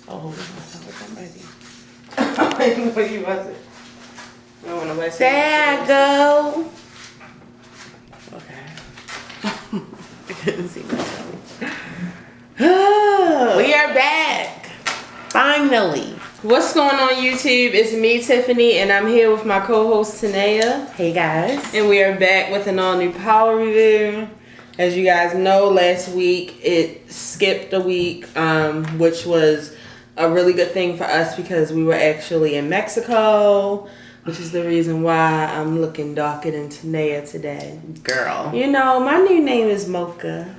Oh, I'm ready. I didn't know you wasn't. I don't want to waste There I go. Okay. I couldn't see myself. We are back. Finally. What's going on YouTube? It's me, Tiffany, and I'm here with my co-host, Tanea. Hey guys. And we are back with an all-new Power review. As you guys know, last week it skipped a week, which was a really good thing for us because we were actually in Mexico, which is the reason why I'm looking darker than Tanea today. Girl. You know, my new name is Mocha.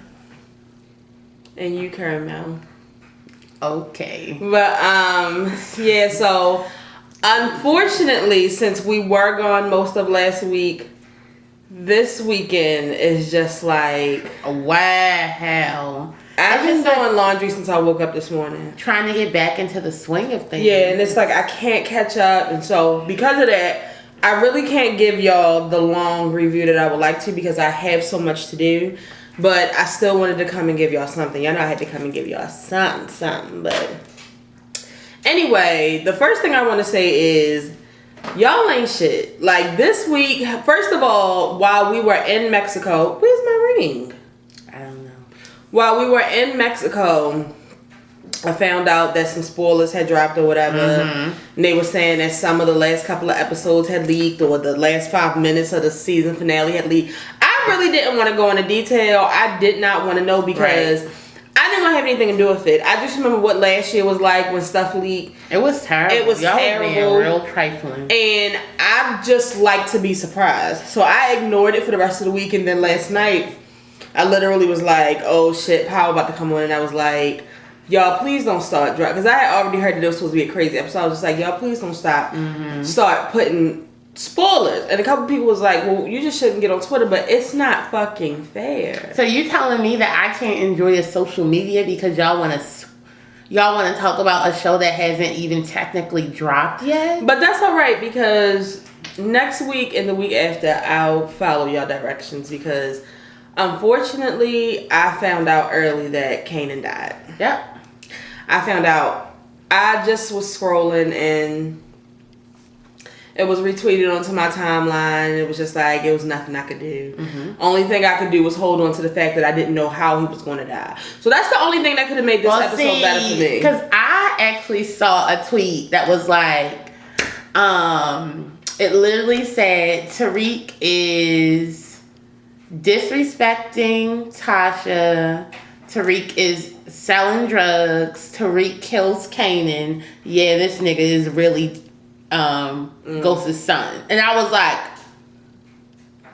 And you Caramel. Okay. But, yeah, so unfortunately, since we were gone most of last week, this weekend is just like... Wow. I've been doing laundry since I woke up this morning. Trying to get back into the swing of things. Yeah, and it's like I can't catch up. And so because of that, I really can't give y'all the long review that I would like to because I have so much to do. But I still wanted to come and give y'all something. Y'all know I had to come and give y'all something. But anyway, the first thing I want to say is y'all ain't shit. Like this week, first of all, while we were in Mexico, where's my ring? I don't know. While we were in Mexico, I found out that some spoilers had dropped or whatever. And they were saying that some of the last couple of episodes had leaked or the last 5 minutes of the season finale had leaked. I really didn't want to go into detail. I did not want to know because I didn't want to have anything to do with it. I just remember what last year was like when stuff leaked. It was terrible. It was terrible. Real trifling. And I just like to be surprised. So I ignored it for the rest of the week. And then last night, I literally was like, oh shit, Power about to come on. And I was like, y'all, please don't start dropping. Because I had already heard that it was supposed to be a crazy episode. I was just like, y'all, please don't start putting spoilers. And a couple people was like, well, you just shouldn't get on Twitter, but it's not fucking fair. So you telling me that I can't enjoy the social media because y'all want to talk about a show that hasn't even technically dropped yet? But that's all right because next week and the week after, I'll follow y'all directions because unfortunately, I found out early that Kanan died. Yep. I found out. I just was scrolling and it was retweeted onto my timeline. It was just like, it was nothing I could do. Only thing I could do was hold on to the fact that I didn't know how he was going to die. So that's the only thing that could have made this episode better for me. Because I actually saw a tweet that was like, it literally said, Tariq is disrespecting Tasha. Tariq is selling drugs. Tariq kills Kanan. Yeah, this nigga is really Ghost's son. And I was like,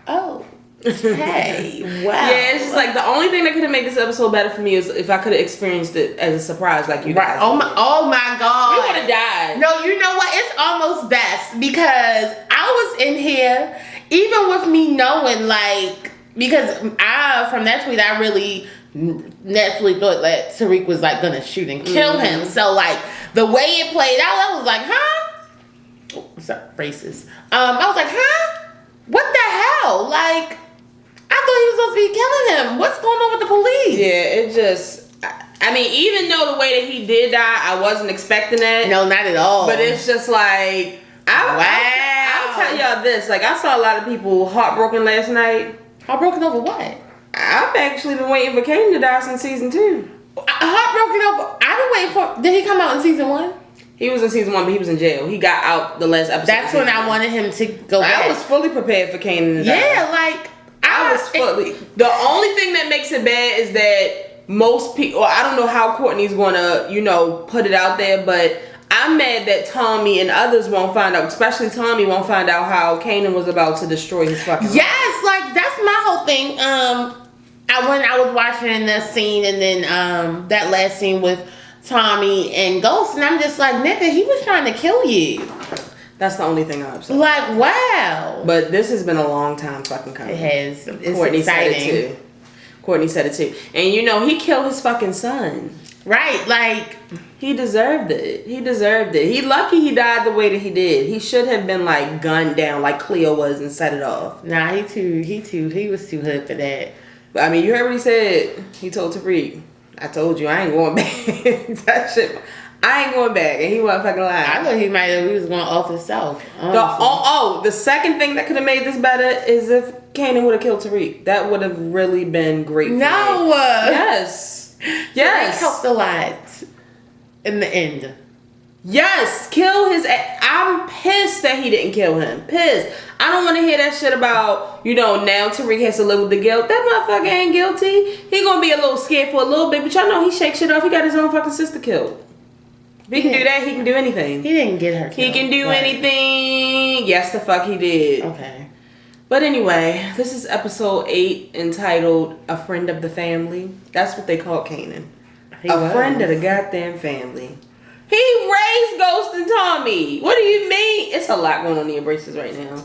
oh, hey, wow. Yeah, it's just like the only thing that could have made this episode better for me is if I could have experienced it as a surprise like you guys. Oh my god. You would have died. No, you know what? It's almost best because I was in here, even with me knowing, like, because from that tweet, I really naturally thought that Tariq was like gonna shoot and kill him. So like the way it played out, I was like, huh? Oh, sorry, racist. I was like, huh? What the hell? Like, I thought he was supposed to be killing him. What's going on with the police? Yeah, it just, I mean, even though the way that he did die, I wasn't expecting that. No, not at all. But it's just like, I'll tell y'all this. Like, I saw a lot of people heartbroken last night. Heartbroken over what? I've actually been waiting for Kanan to die since season 2. Heartbroken over, I've been waiting for, did he come out in season 1? He was in season 1, but he was in jail. He got out the last episode. That's when I wanted him to go back. I was fully prepared for Kanan to die. Yeah, like, I was fully. The only thing that makes it bad is that most people, or I don't know how Courtney's going to, put it out there, but I'm mad that Tommy and others won't find out, especially Tommy won't find out how Kanan was about to destroy his fucking life. Yes, like, that's my whole thing. When I was watching the scene and then that last scene with Tommy and Ghost, and I'm just like, nigga, he was trying to kill you. That's the only thing I'm upset. Like, wow. But this has been a long time fucking coming. It has. It's Courtney exciting. said it too. Courtney said it too. And he killed his fucking son. Right, like, he deserved it. He deserved it. He lucky he died the way that he did. He should have been like gunned down like Cleo was and set it off. Nah, he was too hood for that. But I mean, you heard what he said. He told Tariq, I told you I ain't going back. That shit. I ain't going back, and he wasn't fucking lying. I thought he was going off himself. The second thing that could have made this better is if Kanan would have killed Tariq. That would have really been great. No. Yes. Yes. Tariq helped a lot in the end. Yes. Kill his. I'm pissed that he didn't kill him. Pissed. I don't want to hear that shit about, now Tariq has to live with the guilt. That motherfucker ain't guilty. He gonna be a little scared for a little bit, but y'all know he shake shit off. He got his own fucking sister killed. If he can do that, he can do anything. He didn't get her killed. He can do anything. Yes, the fuck he did. Okay. But anyway, this is episode 8 entitled A Friend of the Family. That's what they call Kanan. Friend of the goddamn family. He raised Ghost and Tommy. What do you mean? It's a lot going on in your braces right now.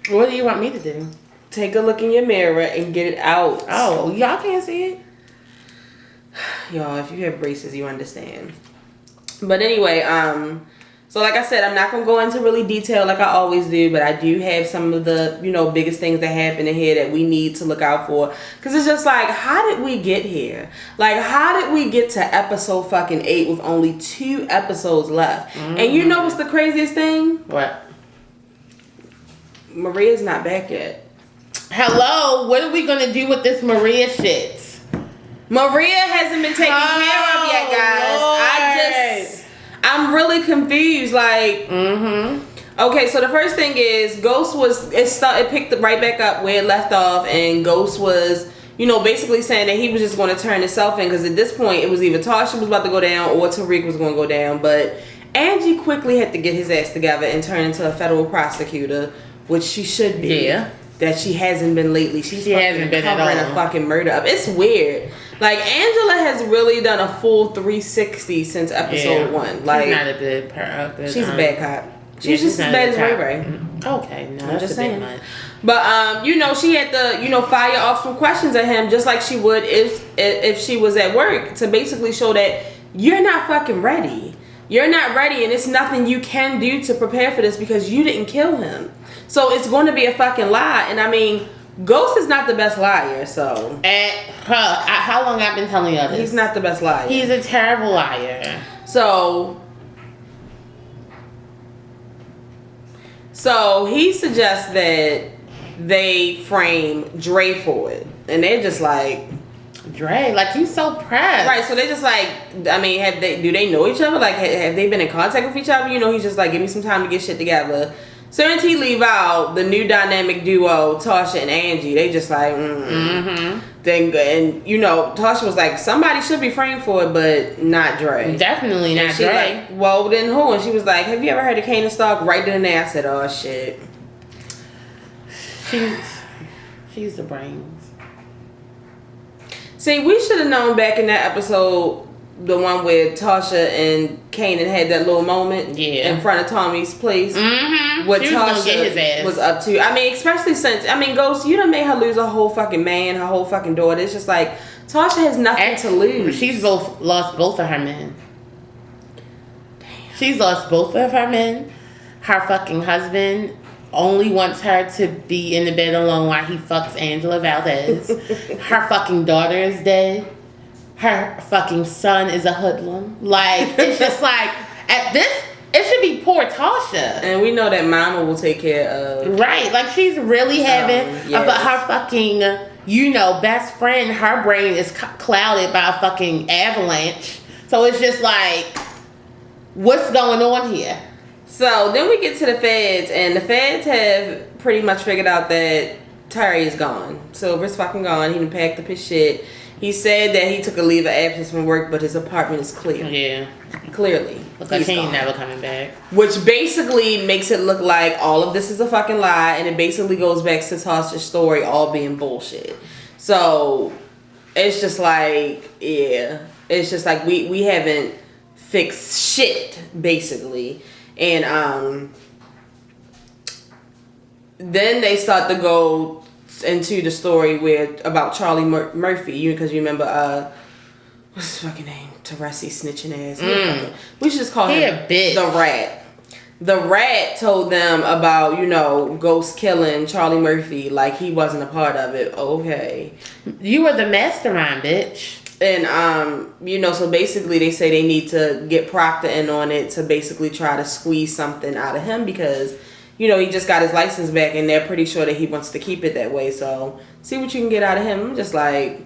What do you want me to do? Take a look in your mirror and get it out. Oh, y'all can't see it? Y'all, if you have braces, you understand. But anyway, so like I said, I'm not going to go into really detail like I always do, but I do have some of the, biggest things that happen in here that we need to look out for. Because it's just like, how did we get here? Like, how did we get to episode fucking 8 with only 2 episodes left? Mm-hmm. And you know what's the craziest thing? What? Maria's not back yet. Hello? What are we going to do with this Maria shit? Maria hasn't been taken care of yet, guys. Lord. I'm really confused. Like, okay, so the first thing is Ghost it picked right back up where it left off, and Ghost was, basically saying that he was just going to turn himself in, because at this point it was either Tasha was about to go down or Tariq was going to go down, but Angie quickly had to get his ass together and turn into a federal prosecutor, which she should be. Yeah. That she hasn't been lately. She hasn't been covering a fucking murder up. It's weird. Like, Angela has really done a full 360 since episode 1. Like, she's not a good person. She's a bad cop. She's just as bad as Ray Ray. Okay, no, I'm just saying. But she had to, fire off some questions at him, just like she would if she was at work, to basically show that you're not fucking ready. You're not ready, and it's nothing you can do to prepare for this because you didn't kill him. So it's going to be a fucking lie. And I mean, Ghost is not the best liar, so. How long I've been telling you this? He's not the best liar. He's a terrible liar. So he suggests that they frame Dre for it. And they're just like, Dre, like, you so pressed. Right, so they just like, I mean, do they know each other? Like, have they been in contact with each other? He's just like, give me some time to get shit together. Certainty leave out the new dynamic duo, Tasha and Angie. They just like, And Tasha was like, somebody should be framed for it, but not Dre. Definitely not Dre. Like, well, then who? And she was like, have you ever heard of Kanan Stark? Right then and there, I said, oh shit. She's the brains. See, we should have known back in that episode, the one where Tasha and Kanan had that little moment in front of Tommy's place. What Tasha was up to. I mean, especially since, Ghost, you done made her lose her whole fucking man, her whole fucking daughter. It's just like, Tasha has nothing to lose. She's lost both of her men. Damn. She's lost both of her men. Her fucking husband only wants her to be in the bed alone while he fucks Angela Valdez. Her fucking daughter is dead. Her fucking son is a hoodlum. Like, it's just like, at this, it should be poor Tasha. And we know that Mama will take care of. Right, like, she's really having, but her fucking, best friend, her brain is clouded by a fucking avalanche. So it's just like, what's going on here? So then we get to the feds, and the feds have pretty much figured out that Terry is gone. Silver's fucking gone. He done packed up his shit. He said that he took a leave of absence from work, but his apartment is clear. Yeah. Clearly. Looks like he ain't never coming back. Which basically makes it look like all of this is a fucking lie, and it basically goes back to Tasha's story all being bullshit. So, it's just like, it's just like we haven't fixed shit, basically. And then they start to go into the story about Charlie Murphy, because you remember what's his fucking name? Teresi snitching ass. We should just call him the Rat. The Rat told them about, Ghost killing Charlie Murphy like he wasn't a part of it. Okay. You were the mastermind, bitch. And so basically they say they need to get Proctor in on it to basically try to squeeze something out of him because, he just got his license back and they're pretty sure that he wants to keep it that way. So see what you can get out of him. I'm just like,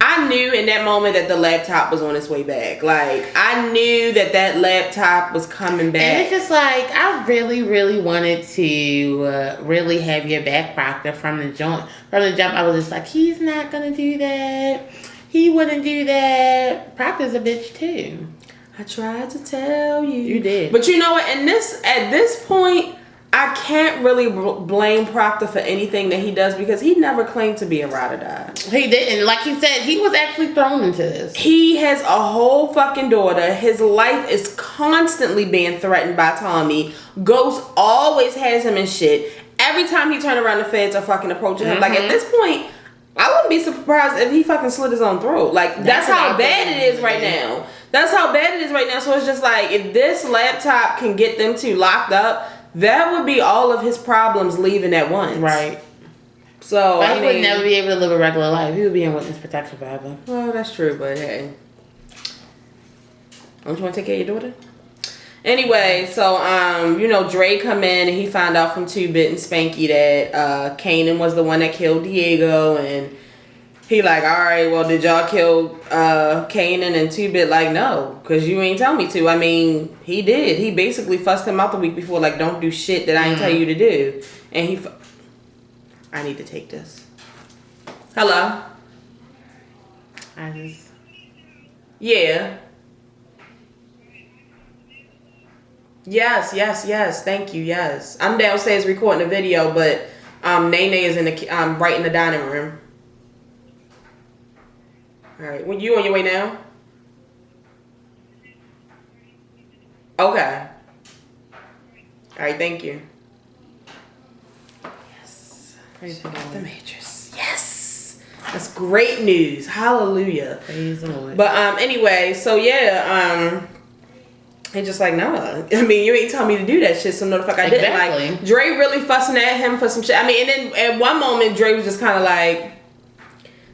I knew in that moment that the laptop was on its way back. Like, I knew that laptop was coming back. And it's just like, I really, really wanted to really have your back, Proctor, from the jump. I was just like, he's not going to do that. He wouldn't do that. Proctor's a bitch, too. I tried to tell you. You did. But you know what? At this point, I can't really blame Proctor for anything that he does because he never claimed to be a ride or die. He didn't. Like he said, he was actually thrown into this. He has a whole fucking daughter. His life is constantly being threatened by Tommy. Ghost always has him in shit. Every time he turn around, the feds are fucking approaching him. Like, at this point, I wouldn't be surprised if he fucking slit his own throat. Like, that's how bad it is right now. That's how bad it is right now. So it's just like, if this laptop can get them two locked up, that would be all of his problems leaving at once. Right. So, but he would never be able to live a regular life. He would be in witness protection forever. Well, that's true, but hey. Don't you want to take care of your daughter? Anyway, so, Dre come in and he found out from 2-Bit and Spanky that Kanan was the one that killed Diego. And he like, all right, well, did y'all kill Kanan? And 2-Bit like, no, because you ain't tell me to. I mean, he did. He basically fussed him out the week before, like, don't do shit that I ain't tell you to do. And I need to take this. Hello? Yeah. Yes. Thank you. Yes. I'm downstairs recording a video, but Nene is in the right in the dining room. All right. When you on your way now? Okay. All right. Thank you. Yes. Praise the Lord. The mattress. Yes. That's great news. Hallelujah. Praise the Lord. But anyway, so yeah, and just like, no. I mean, you ain't telling me to do that shit, so no the fuck I didn't. Like, Dre really fussing at him for some shit. I mean, and then at one moment, Dre was just kind of like,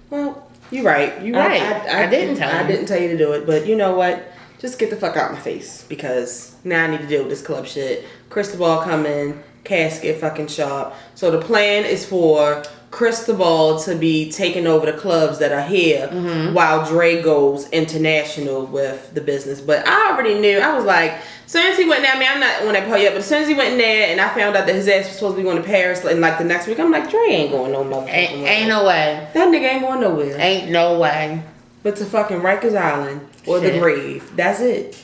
well, you right. I didn't tell you to do it, but you know what? Just get the fuck out of my face because now I need to deal with this club shit. Cristobal coming, casket fucking sharp. So the plan is for Cristobal to be taking over the clubs that are here while Dre goes international with the business. But I already knew. I was like, as soon as he went there, I mean, I'm not on that part yet, but as soon as he went in there and I found out that his ass was supposed to be going to Paris and like the next week, I'm like, Dre ain't going no motherfucking Ain't no way. That nigga ain't going nowhere. Ain't no way. But to fucking Rikers Island or the grave. That's it.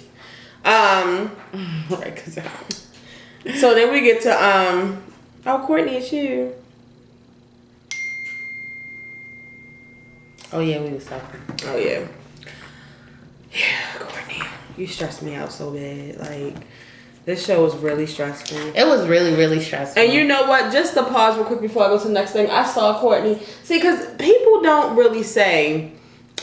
Rikers Island. So then we get to Courtney, it's you. Oh yeah, we was talking. Oh yeah. Yeah, Courtney. You stressed me out so bad. Like, this show was really stressful. It was really, really stressful. And you know what? Just to pause real quick before I go to the next thing. I saw Courtney. See, because people don't really say,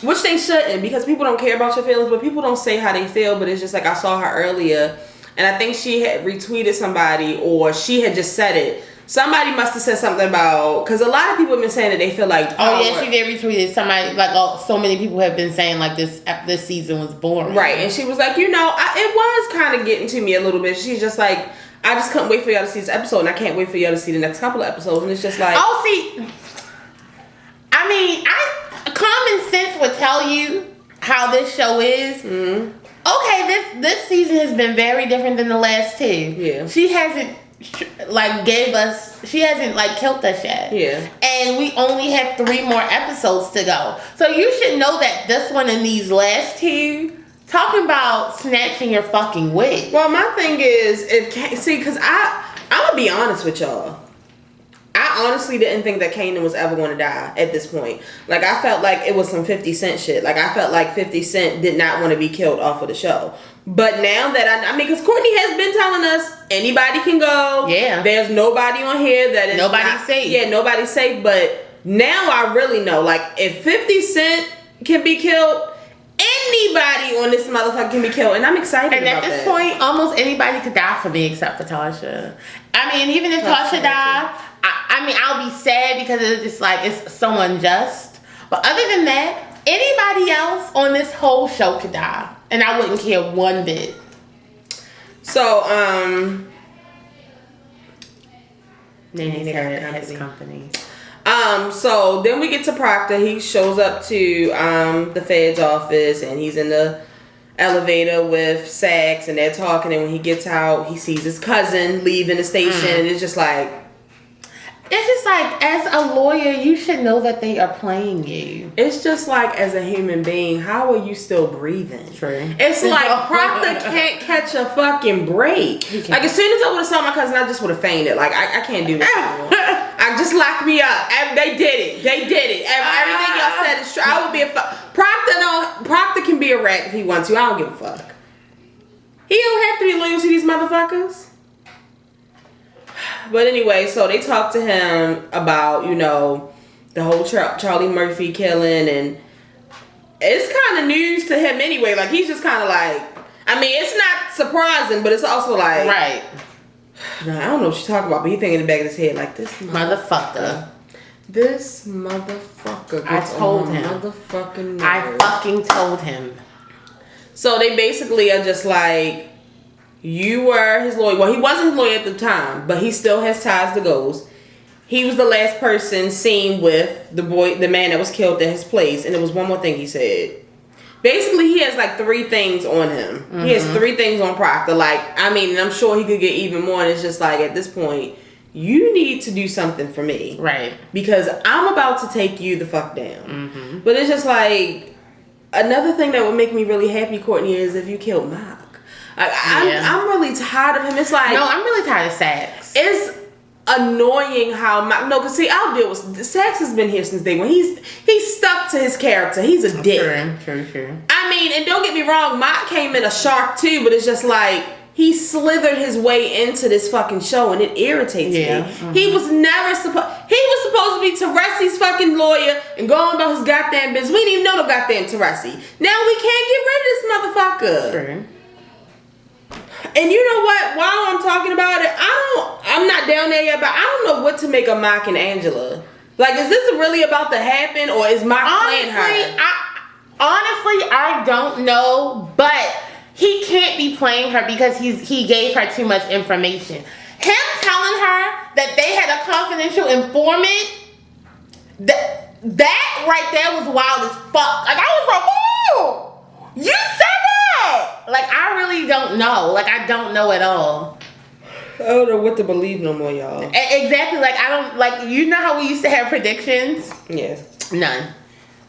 which they shouldn't, because people don't care about your feelings, but people don't say how they feel. But it's just like, I saw her earlier, and I think she had retweeted somebody, or she had just said it. Somebody must have said something about, because a lot of people have been saying that they feel like power. Oh yeah, she did retweet it. Somebody, like, so many people have been saying like this season was boring. Right, and she was like, it was kind of getting to me a little bit. She's just like, I just couldn't wait for y'all to see this episode, and I can't wait for y'all to see the next couple of episodes. And it's just like, I mean, common sense would tell you how this show is. Mm-hmm. Okay, this season has been very different than the last two. Yeah, she hasn't she hasn't killed us yet. Yeah. And we only have 3 more episodes to go. So you should know that this one and these last two, talking about snatching your fucking wig. Well, my thing is, because I'm gonna be honest with y'all. I honestly didn't think that Kanan was ever going to die at this point. Like, I felt like it was some 50 Cent shit. Like, I felt like 50 Cent did not want to be killed off of the show. But now that I mean, because Courtney has been telling us anybody can go. Yeah. There's nobody on here that is nobody's safe. Yeah, nobody's safe. But now I really know. Like, if 50 Cent can be killed, anybody on this motherfucker can be killed. And I'm excited about that. And at this point, almost anybody could die for me except for Tasha. I mean, even if Tasha died, I mean, I'll be sad because it's just like, it's so unjust. But other than that, Anybody else on this whole show could die, and I wouldn't care one bit. So, Nene had his company. So then we get to Proctor. He shows up to the Fed's office, and he's in the elevator with Sax, and they're talking. And when he gets out, he sees his cousin leaving the station, and it's just like, as a lawyer, you should know that they are playing you. It's just like, as a human being, how are you still breathing? True. It's like Proctor can't catch a fucking break. Like, as soon as I would have saw my cousin, I just would have fainted. Like, I can't do this anymore. I just locked me up. And they did it. Everything y'all said is true. I would be Proctor can be a rat if he wants to. I don't give a fuck. He don't have to be loyal to these motherfuckers. But anyway, so they talk to him about, the whole Charlie Murphy killing, and it's kind of news to him anyway. Like, he's just kind of like, I mean, it's not surprising, but it's also like, right. No, I don't know what you're talking about, but he thinking in the back of his head, like, this motherfucker. This motherfucker. I told him. Motherfucking nerve. I fucking told him. So they basically are just like, you were his lawyer. Well, he wasn't his lawyer at the time, but he still has ties to Ghost. He was the last person seen with the man that was killed at his place. And there was one more thing he said. Basically, he has like 3 things on him. Mm-hmm. He has 3 things on Proctor. Like, I mean, and I'm sure he could get even more. And it's just like, at this point, you need to do something for me. Right. Because I'm about to take you the fuck down. Mm-hmm. But it's just like, another thing that would make me really happy, Courtney, is if you killed Mark. I'm really tired of him. It's like, no, I'm really tired of Sax. It's annoying how because see, I'll deal with Sax. Has been here since day one. He's stuck to his character. He's a dick. True. I mean, and don't get me wrong, Mark came in a shark too, but it's just like he slithered his way into this fucking show, and it irritates me. Mm-hmm. He was never supposed. He was supposed to be Teresa's fucking lawyer and go on about his goddamn business. We didn't even know no goddamn Teresi. Now we can't get rid of this motherfucker. True. And you know what? While I'm talking about it, I'm not down there yet, but I don't know what to make of Mark and Angela. Like, is this really about to happen, or is Mark playing her? Honestly, I don't know, but he can't be playing her because he gave her too much information. Him telling her that they had a confidential informant, that right there was wild as fuck. Like, I was like, oh, you said that. Like, I really don't know. Like, I don't know at all. I don't know what to believe no more, y'all. Exactly. Like, I don't, like, you know how we used to have predictions? Yeah. None.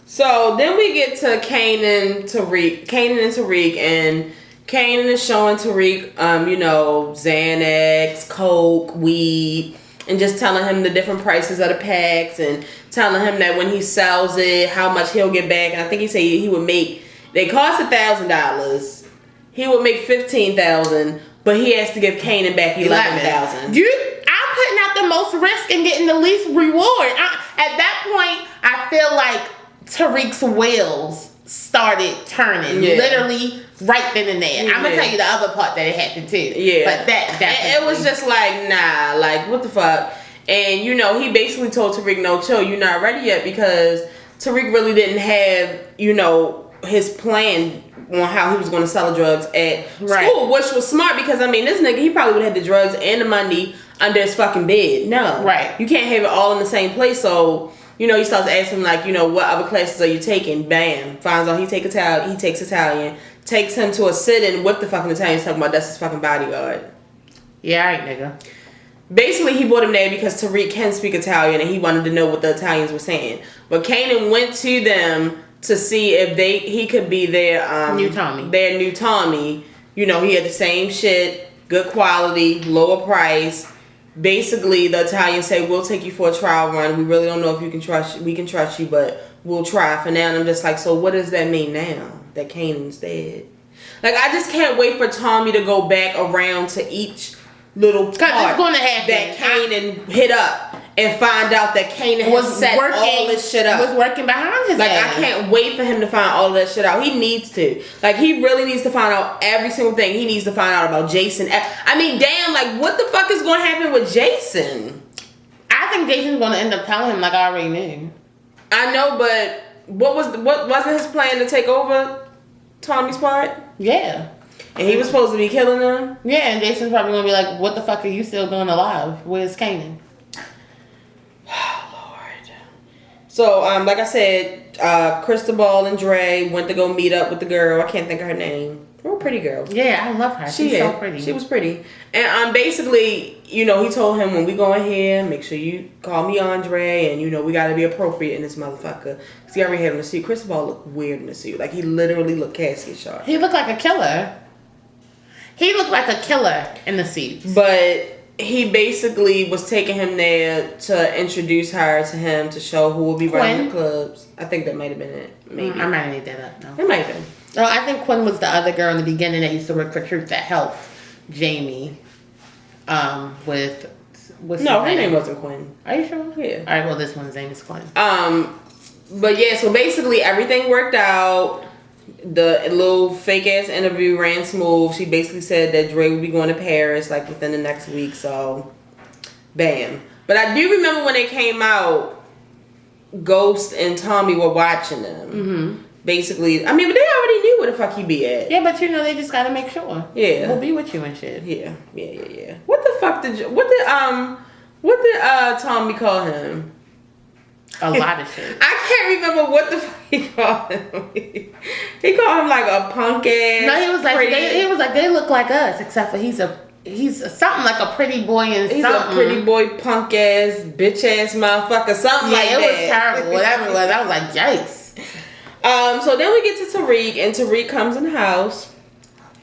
So, then we get to Kanan and Tariq, and Kanan is showing Tariq, Xanax, Coke, weed, and just telling him the different prices of the packs, and telling him that when he sells it, how much he'll get back. And I think he said he would make, they cost $1,000. He would make $15,000, but he has to give Kanan back $11,000. I'm putting out the most risk and getting the least reward. At that point, I feel like Tariq's wheels started turning, literally right then and there. I'm gonna tell you the other part that it happened too. Yeah, but that it was just like, nah, like what the fuck. And he basically told Tariq, no, chill, you're not ready yet, because Tariq really didn't have his plan on how he was going to sell the drugs at school, which was smart, because I mean, this nigga, he probably would have had the drugs and the money under his fucking bed. No, right? You can't have it all in the same place. So he starts asking him, like, what other classes are you taking? Bam, finds out he takes Italian, takes him to a sit-in with the fucking Italians, talking about that's his fucking bodyguard. Yeah, alright, nigga. Basically, he brought him there because Tariq can speak Italian, and he wanted to know what the Italians were saying. But Kanan went to them to see if he could be their new Tommy. Their new Tommy. He had the same shit, good quality, lower price. Basically, the Italians say, we'll take you for a trial run. We really don't know if we can trust you, but we'll try for now. And I'm just like, so what does that mean now that Kanan's dead? Like, I just can't wait for Tommy to go back around to each little part it's gonna happen. That Kanan hit up. And find out that Kanan was set all this shit up. Was working behind his ass. I can't wait for him to find all of that shit out. He needs to. Like, he really needs to find out every single thing. He needs to find out about Jason. I mean, damn, like, what the fuck is going to happen with Jason? I think Jason's going to end up telling him, like I already knew. I know, but what wasn't his plan to take over Tommy's part? Yeah. And he was supposed to be killing them? Yeah, and Jason's probably gonna be like, what the fuck are you still doing alive? Where's Kanan? Lord. So, like I said, Cristobal and Dre went to go meet up with the girl. I can't think of her name. Real pretty girl. Yeah, I love her. She's so pretty. She was pretty. And basically, you know, he told him, when we go in here, make sure you call me Andre, and you know, we gotta be appropriate in this motherfucker. Cause he already had him in the suit. Cristobal looked weird in the suit. Like, he literally looked casket sharp. He looked like a killer. He looked like a killer in the suit. But he basically was taking him there to introduce her to him, to show who will be running the clubs. I think that might have been it. Maybe. I might have made that up. No. It might have been. No, I think Quinn was the other girl in the beginning that used to recruit that helped Jamie. With no, her name wasn't Quinn. Are you sure? Yeah. All right. Well, this one's name is Quinn. But yeah, so basically everything worked out. The little fake ass interview ran smooth. She basically said that Dre would be going to Paris like within the next week. So, bam. But I do remember when they came out, Ghost and Tommy were watching them. Mm-hmm. Basically, I mean, but they already knew where the fuck he be at. Yeah, but you know, they just gotta make sure. Yeah, we'll be with you and shit. Yeah. What the fuck what did Tommy call him? A lot of shit. I can't remember what the fuck he called him. He called him like a punk ass. No, he was like they look like us, except for he's something like a pretty boy and he's something. A pretty boy, punk ass, bitch ass motherfucker, something like that. Yeah, it was terrible. Whatever it was, I was like, yikes. So then we get to Tariq, and Tariq comes in the house.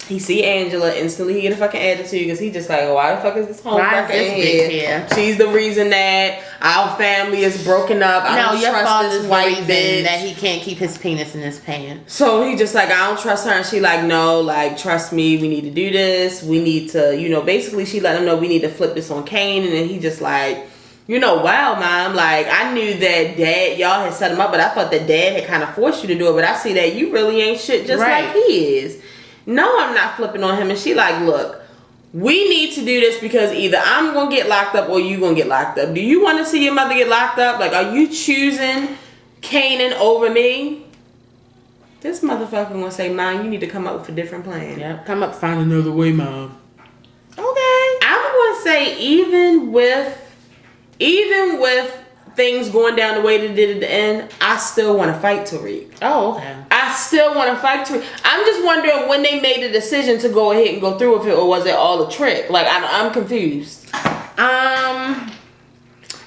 He see Angela, instantly he get a fucking attitude because he just like, oh, why the fuck is this homewrecker in here? She's the reason that our family is broken up. I don't trust this white bitch. That he can't keep his penis in his pants. So he just like, I don't trust her, and she like, no, like, trust me, we need to do this. We need to, you know, basically she let him know we need to flip this on Kane, and then he just like, you know, wow, mom, like, I knew that dad, y'all had set him up, but I thought that dad had kind of forced you to do it, but I see that you really ain't shit just like he is. No, I'm not flipping on him. And she like, look, we need to do this because either I'm going to get locked up or you going to get locked up. Do you want to see your mother get locked up? Like, are you choosing Kanan over me? This motherfucker going to say, Mom, you need to come up with a different plan. Yep, come up, find another way, Mom. Okay. I'm going to say even with things going down the way they did at the end, I still want to fight Tariq. Oh, okay. I still want to fight Tariq. I'm just wondering when they made the decision to go ahead and go through with it, or was it all a trick? Like, I'm confused.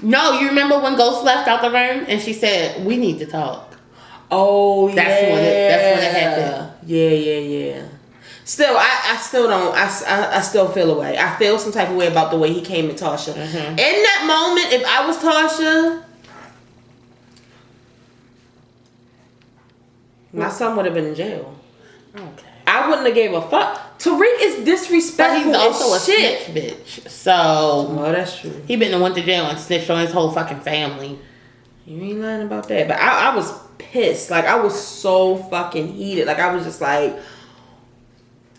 No, you remember when Ghost left out the room and she said, we need to talk. Oh, that's when it happened. Yeah. Still, I still don't. I still feel a way. I feel some type of way about the way he came at Tasha. Mm-hmm. In that moment, if I was Tasha, my son would have been in jail. Okay. I wouldn't have gave a fuck. Tariq is disrespectful. But he's also a snitch, bitch. So, well, that's true. He been and went to jail and snitched on his whole fucking family. You ain't lying about that. But I was pissed. Like, I was so fucking heated. Like, I was just like,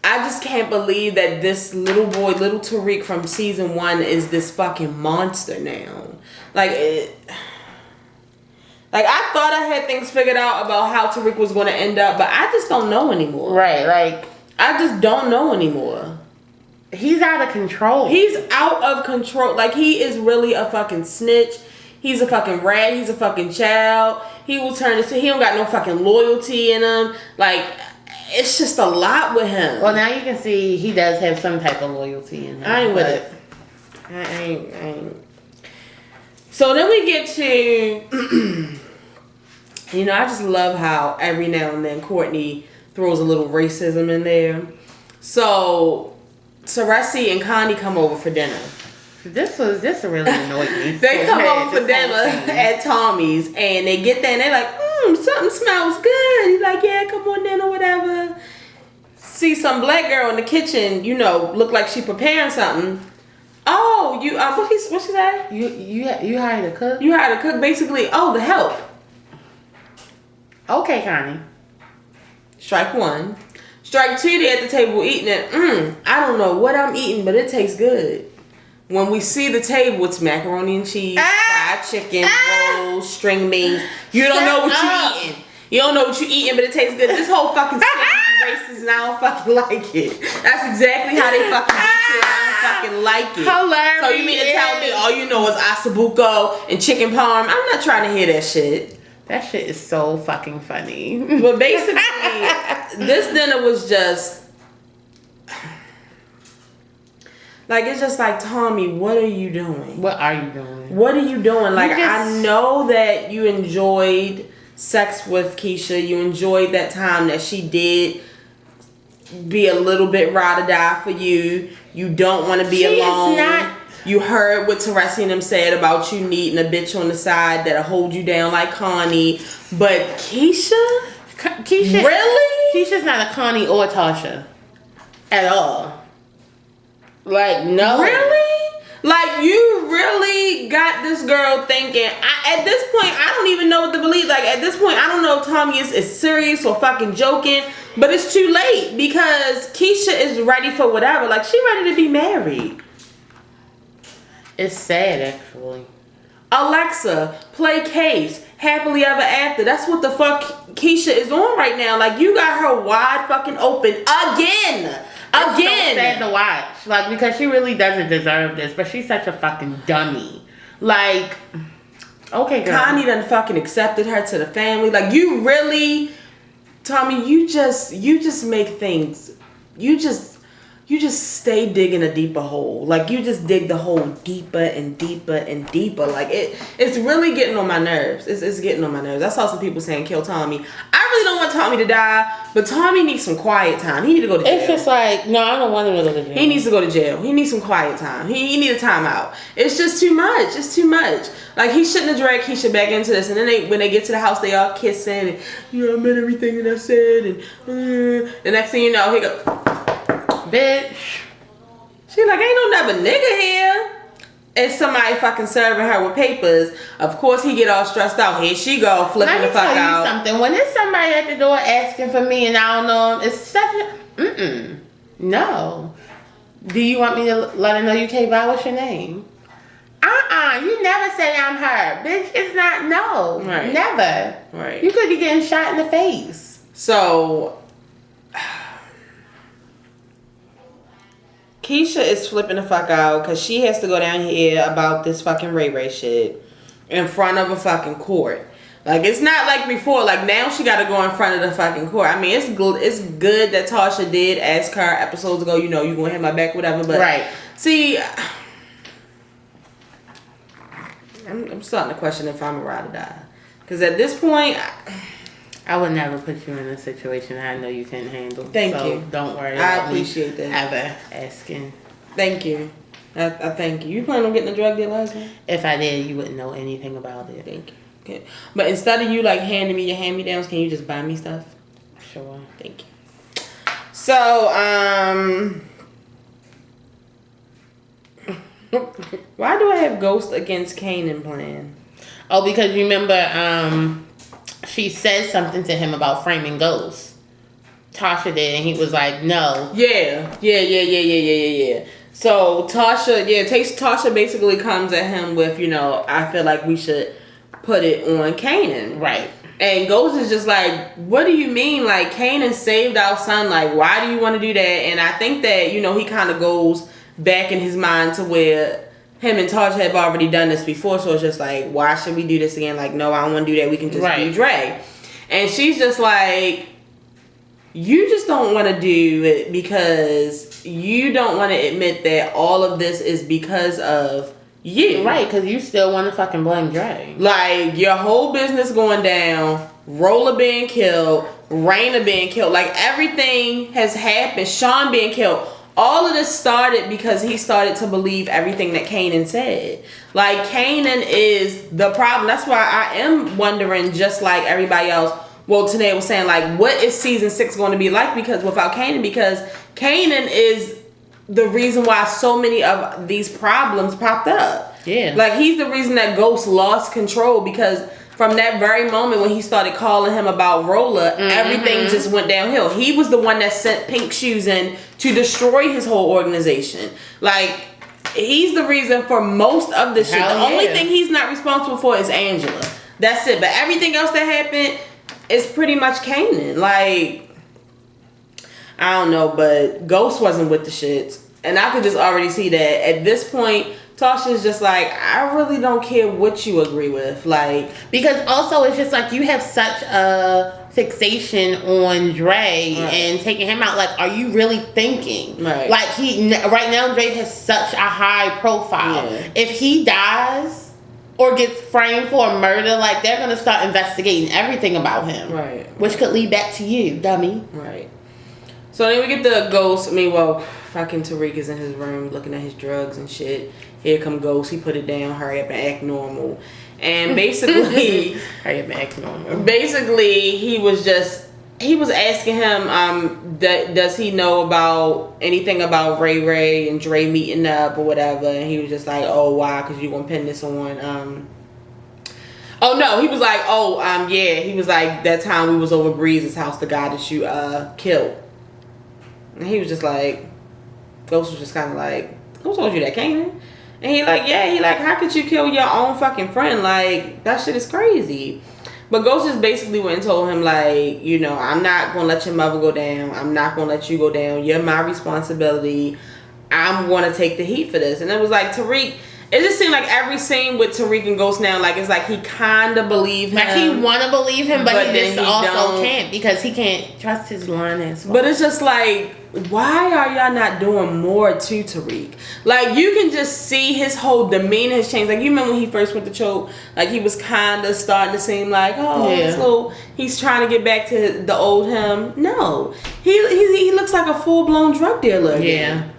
I just can't believe that this little boy, little Tariq from season 1 is this fucking monster now. Like, I thought I had things figured out about how Tariq was going to end up, but I just don't know anymore. Right, like, I just don't know anymore. He's out of control. He's out of control. Like, he is really a fucking snitch. He's a fucking rat. He's a fucking child. He will turn into, he don't got no fucking loyalty in him. Like, it's just a lot with him. Well, now you can see he does have some type of loyalty in him. I ain't with it. I ain't. So then we get to, you know, I just love how every now and then Courtney throws a little racism in there. So Teresi and Connie come over for dinner. This really annoyed me. They come over for dinner at Tommy's, and they get there and they're like, something smells good. He's like, yeah, come on in or whatever. See some black girl in the kitchen, you know, look like she preparing something. Oh, you what she say? You hired a cook? You hired a cook, basically. Oh, the help. Okay, Connie. Strike 1. Strike 2, they at the table eating it. I don't know what I'm eating, but it tastes good. when we see the table, it's macaroni and cheese, fried chicken, rolls, string beans. You don't know what you're eating. You don't know what you're eating, but it tastes good. This whole fucking racist and I don't fucking like it. That's exactly how they fucking eat it. I don't fucking like it. Hilarious. So you mean to tell me all you know is asabuco and chicken parm? I'm not trying to hear that shit. That shit is so fucking funny. But basically, this dinner was just... Like, it's just like, Tommy, what are you doing? What are you doing? What are you doing? Like, I know that you enjoyed sex with Keisha. You enjoyed that time that she did be a little bit ride or die for you. You don't want to be alone. You heard what Teresi and them said about you needing a bitch on the side that'll hold you down like Connie. But Keisha? Really? Keisha's not a Connie or Tasha. At all. Like, no. Really? Like, you really got this girl thinking. At this point, I don't even know what to believe. Like, at this point, I don't know if Tommy is serious or fucking joking. But it's too late because Keisha is ready for whatever. Like, she ready to be married. It's sad, actually. Alexa, play Case. Happily Ever After. That's what the fuck Keisha is on right now. Like, you got her wide fucking open again. It's so sad to watch. Like, because she really doesn't deserve this. But she's such a fucking dummy. Like, okay, girl. Connie done fucking accepted her to the family. Like, you really... Tommy, you just make things... You just stay digging a deeper hole. Like, you just dig the hole deeper and deeper and deeper. Like, it's really getting on my nerves. It's getting on my nerves. I saw some people saying kill Tommy. I really don't want Tommy to die, but Tommy needs some quiet time. He needs to go to jail. It's just like, no, I don't want him to go to jail. He needs to go to jail. He needs some quiet time. He needs a timeout. It's just too much. It's too much. Like, he shouldn't have dragged Keisha back into this. And then when they get to the house, they all kissing. And, I meant everything that I said. And the next thing you know, he go... Bitch. She like, ain't no never nigga here. And somebody fucking serving her with papers. Of course he get all stressed out. Here she go, flipping the fuck out. Let me tell you something. When there's somebody at the door asking for me and I don't know him, it's such a... No. Do you want me to let her know you can't vouch your name? You never say I'm her. Bitch, it's not, no. Right. Never. Right. You could be getting shot in the face. So... Keisha is flipping the fuck out because she has to go down here about this fucking Ray shit in front of a fucking court. Like, it's not like before. Like, now she got to go in front of the fucking court. I mean, it's good that Tasha did ask her episodes ago, you going to hit my back, whatever. But, right. See, I'm starting to question if I'm a ride or die. Because at this point... I would never put you in a situation I know you can't handle. Thank you. Don't worry. I appreciate that. Ever asking. Thank you. I thank you. You plan on getting a drug deal husband? If I did, you wouldn't know anything about it. Thank you. Okay. But instead of you like handing me your hand-me-downs, can you just buy me stuff? Sure. Thank you. So, why do I have Ghost against Kanan plan? Oh, because you remember, she said something to him about framing Ghost. Tasha did, and he was like, no. Yeah. So Tasha basically comes at him with, I feel like we should put it on Kanan. Right. And Ghost is just like, what do you mean? Like, Kanan saved our son. Like, why do you want to do that? And I think that, he kind of goes back in his mind to where him and Tasha have already done this before, so it's just like, why should we do this again? Like, no, I don't want to do that. We can just do Dre. And she's just like, you just don't want to do it because you don't want to admit that all of this is because of you. Right, because you still want to fucking blame Dre. Like, your whole business going down, Roller being killed, Raina being killed, like, everything has happened, Sean being killed. All of this started because he started to believe everything that Kanan said. Like, Kanan is the problem. That's why I am wondering, just like everybody else. Well, today was saying, like, what is season 6 going to be like? Because without Kanan, because Kanan is the reason why so many of these problems popped up. Yeah. Like, he's the reason that Ghost lost control, because from that very moment when he started calling him about Roller, everything just went downhill. He was the one that sent Pink Shoes in to destroy his whole organization. Like, he's the reason for most of the shit. Hell The only yeah. thing he's not responsible for is Angela. That's it. But everything else that happened is pretty much Kanan. Like, I don't know, but Ghost wasn't with the shits. And I could just already see that at this point, Tasha's just like, I really don't care what you agree with. Like, because also it's just like you have such a fixation on Dre and taking him out. Like, are you really thinking? Right. Like right now Dre has such a high profile. Yeah. If he dies or gets framed for a murder, like they're gonna start investigating everything about him. Right. Which could lead back to you, dummy. Right. So then we get the Ghost. I mean, well, fucking Tariq is in his room looking at his drugs and shit. Here come Ghost. He put it down. Hurry up and act normal. And basically, hurry up and act normal. Basically, he was asking him, does he know about anything about Ray and Dre meeting up or whatever? And he was just like, oh, why? Because you gonna pin this on. Oh no, he was like, yeah. He was like, that time we was over Breeze's house, the guy that you killed. And he was just like, Ghost was just kind of like, who told you that, Kanan? And he like, yeah, he like, how could you kill your own fucking friend? Like, that shit is crazy. But Ghost just basically went and told him, like, you know, I'm not going to let your mother go down. I'm not going to let you go down. You're my responsibility. I'm going to take the heat for this. And it was like, Tariq, it just seemed like every scene with Tariq and Ghost now, like, it's like he kind of believe him. Like, he want to believe him, but he just also don't. can't because he can't trust his line as well. But it's just like, why are y'all not doing more to Tariq? Like, you can just see his whole demeanor has changed. Like, you remember when he first went to choke, like, he was kind of starting to seem like, he's trying to get back to the old him. No, he looks like a full-blown drug dealer again. Yeah.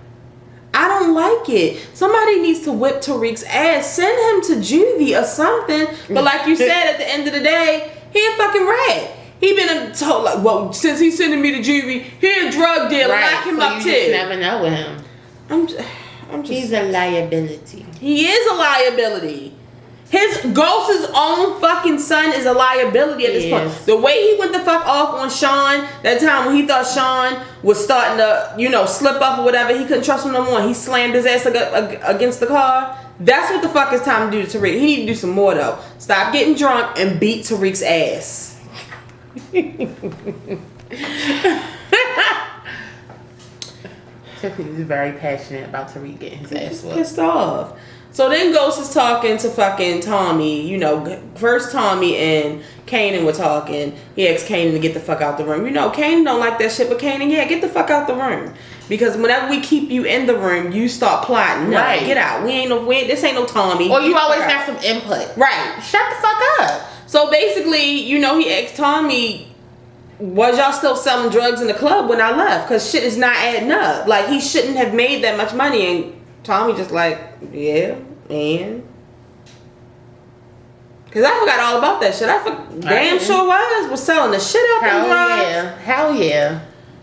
I don't like it. Somebody needs to whip Tariq's ass. Send him to juvie or something. But like you said, at the end of the day, he a fucking rat. He been told, like, well, since he's sending me to juvie, he a drug dealer. Right. Lock him so up you too. Just never know with him. I'm just. He's a liability. He is a liability. His Ghost's own fucking son is a liability at this point. The way he went the fuck off on Sean that time when he thought Sean was starting to, you know, slip up or whatever, he couldn't trust him no more. He slammed his ass against the car. That's what the fuck it's time to do to Tariq. He need to do some more though. Stop getting drunk and beat Tariq's ass. Tiffany's very passionate about Tariq getting his ass whooped. Pissed off. So then Ghost is talking to fucking Tommy. You know, first Tommy and Kanan were talking. He asked Kanan to get the fuck out the room. You know, Kanan don't like that shit, but Kanan, yeah, get the fuck out the room. Because whenever we keep you in the room, you start plotting. No, right. Get out. This ain't no Tommy. Or you always got some input. Right. Shut the fuck up. So basically, you know, he asked Tommy, was y'all still selling drugs in the club when I left? Because shit is not adding up. Like, he shouldn't have made that much money. And Tommy just like, yeah, and... Because I forgot all about that shit. Damn sure was selling the shit out them drugs. Hell yeah.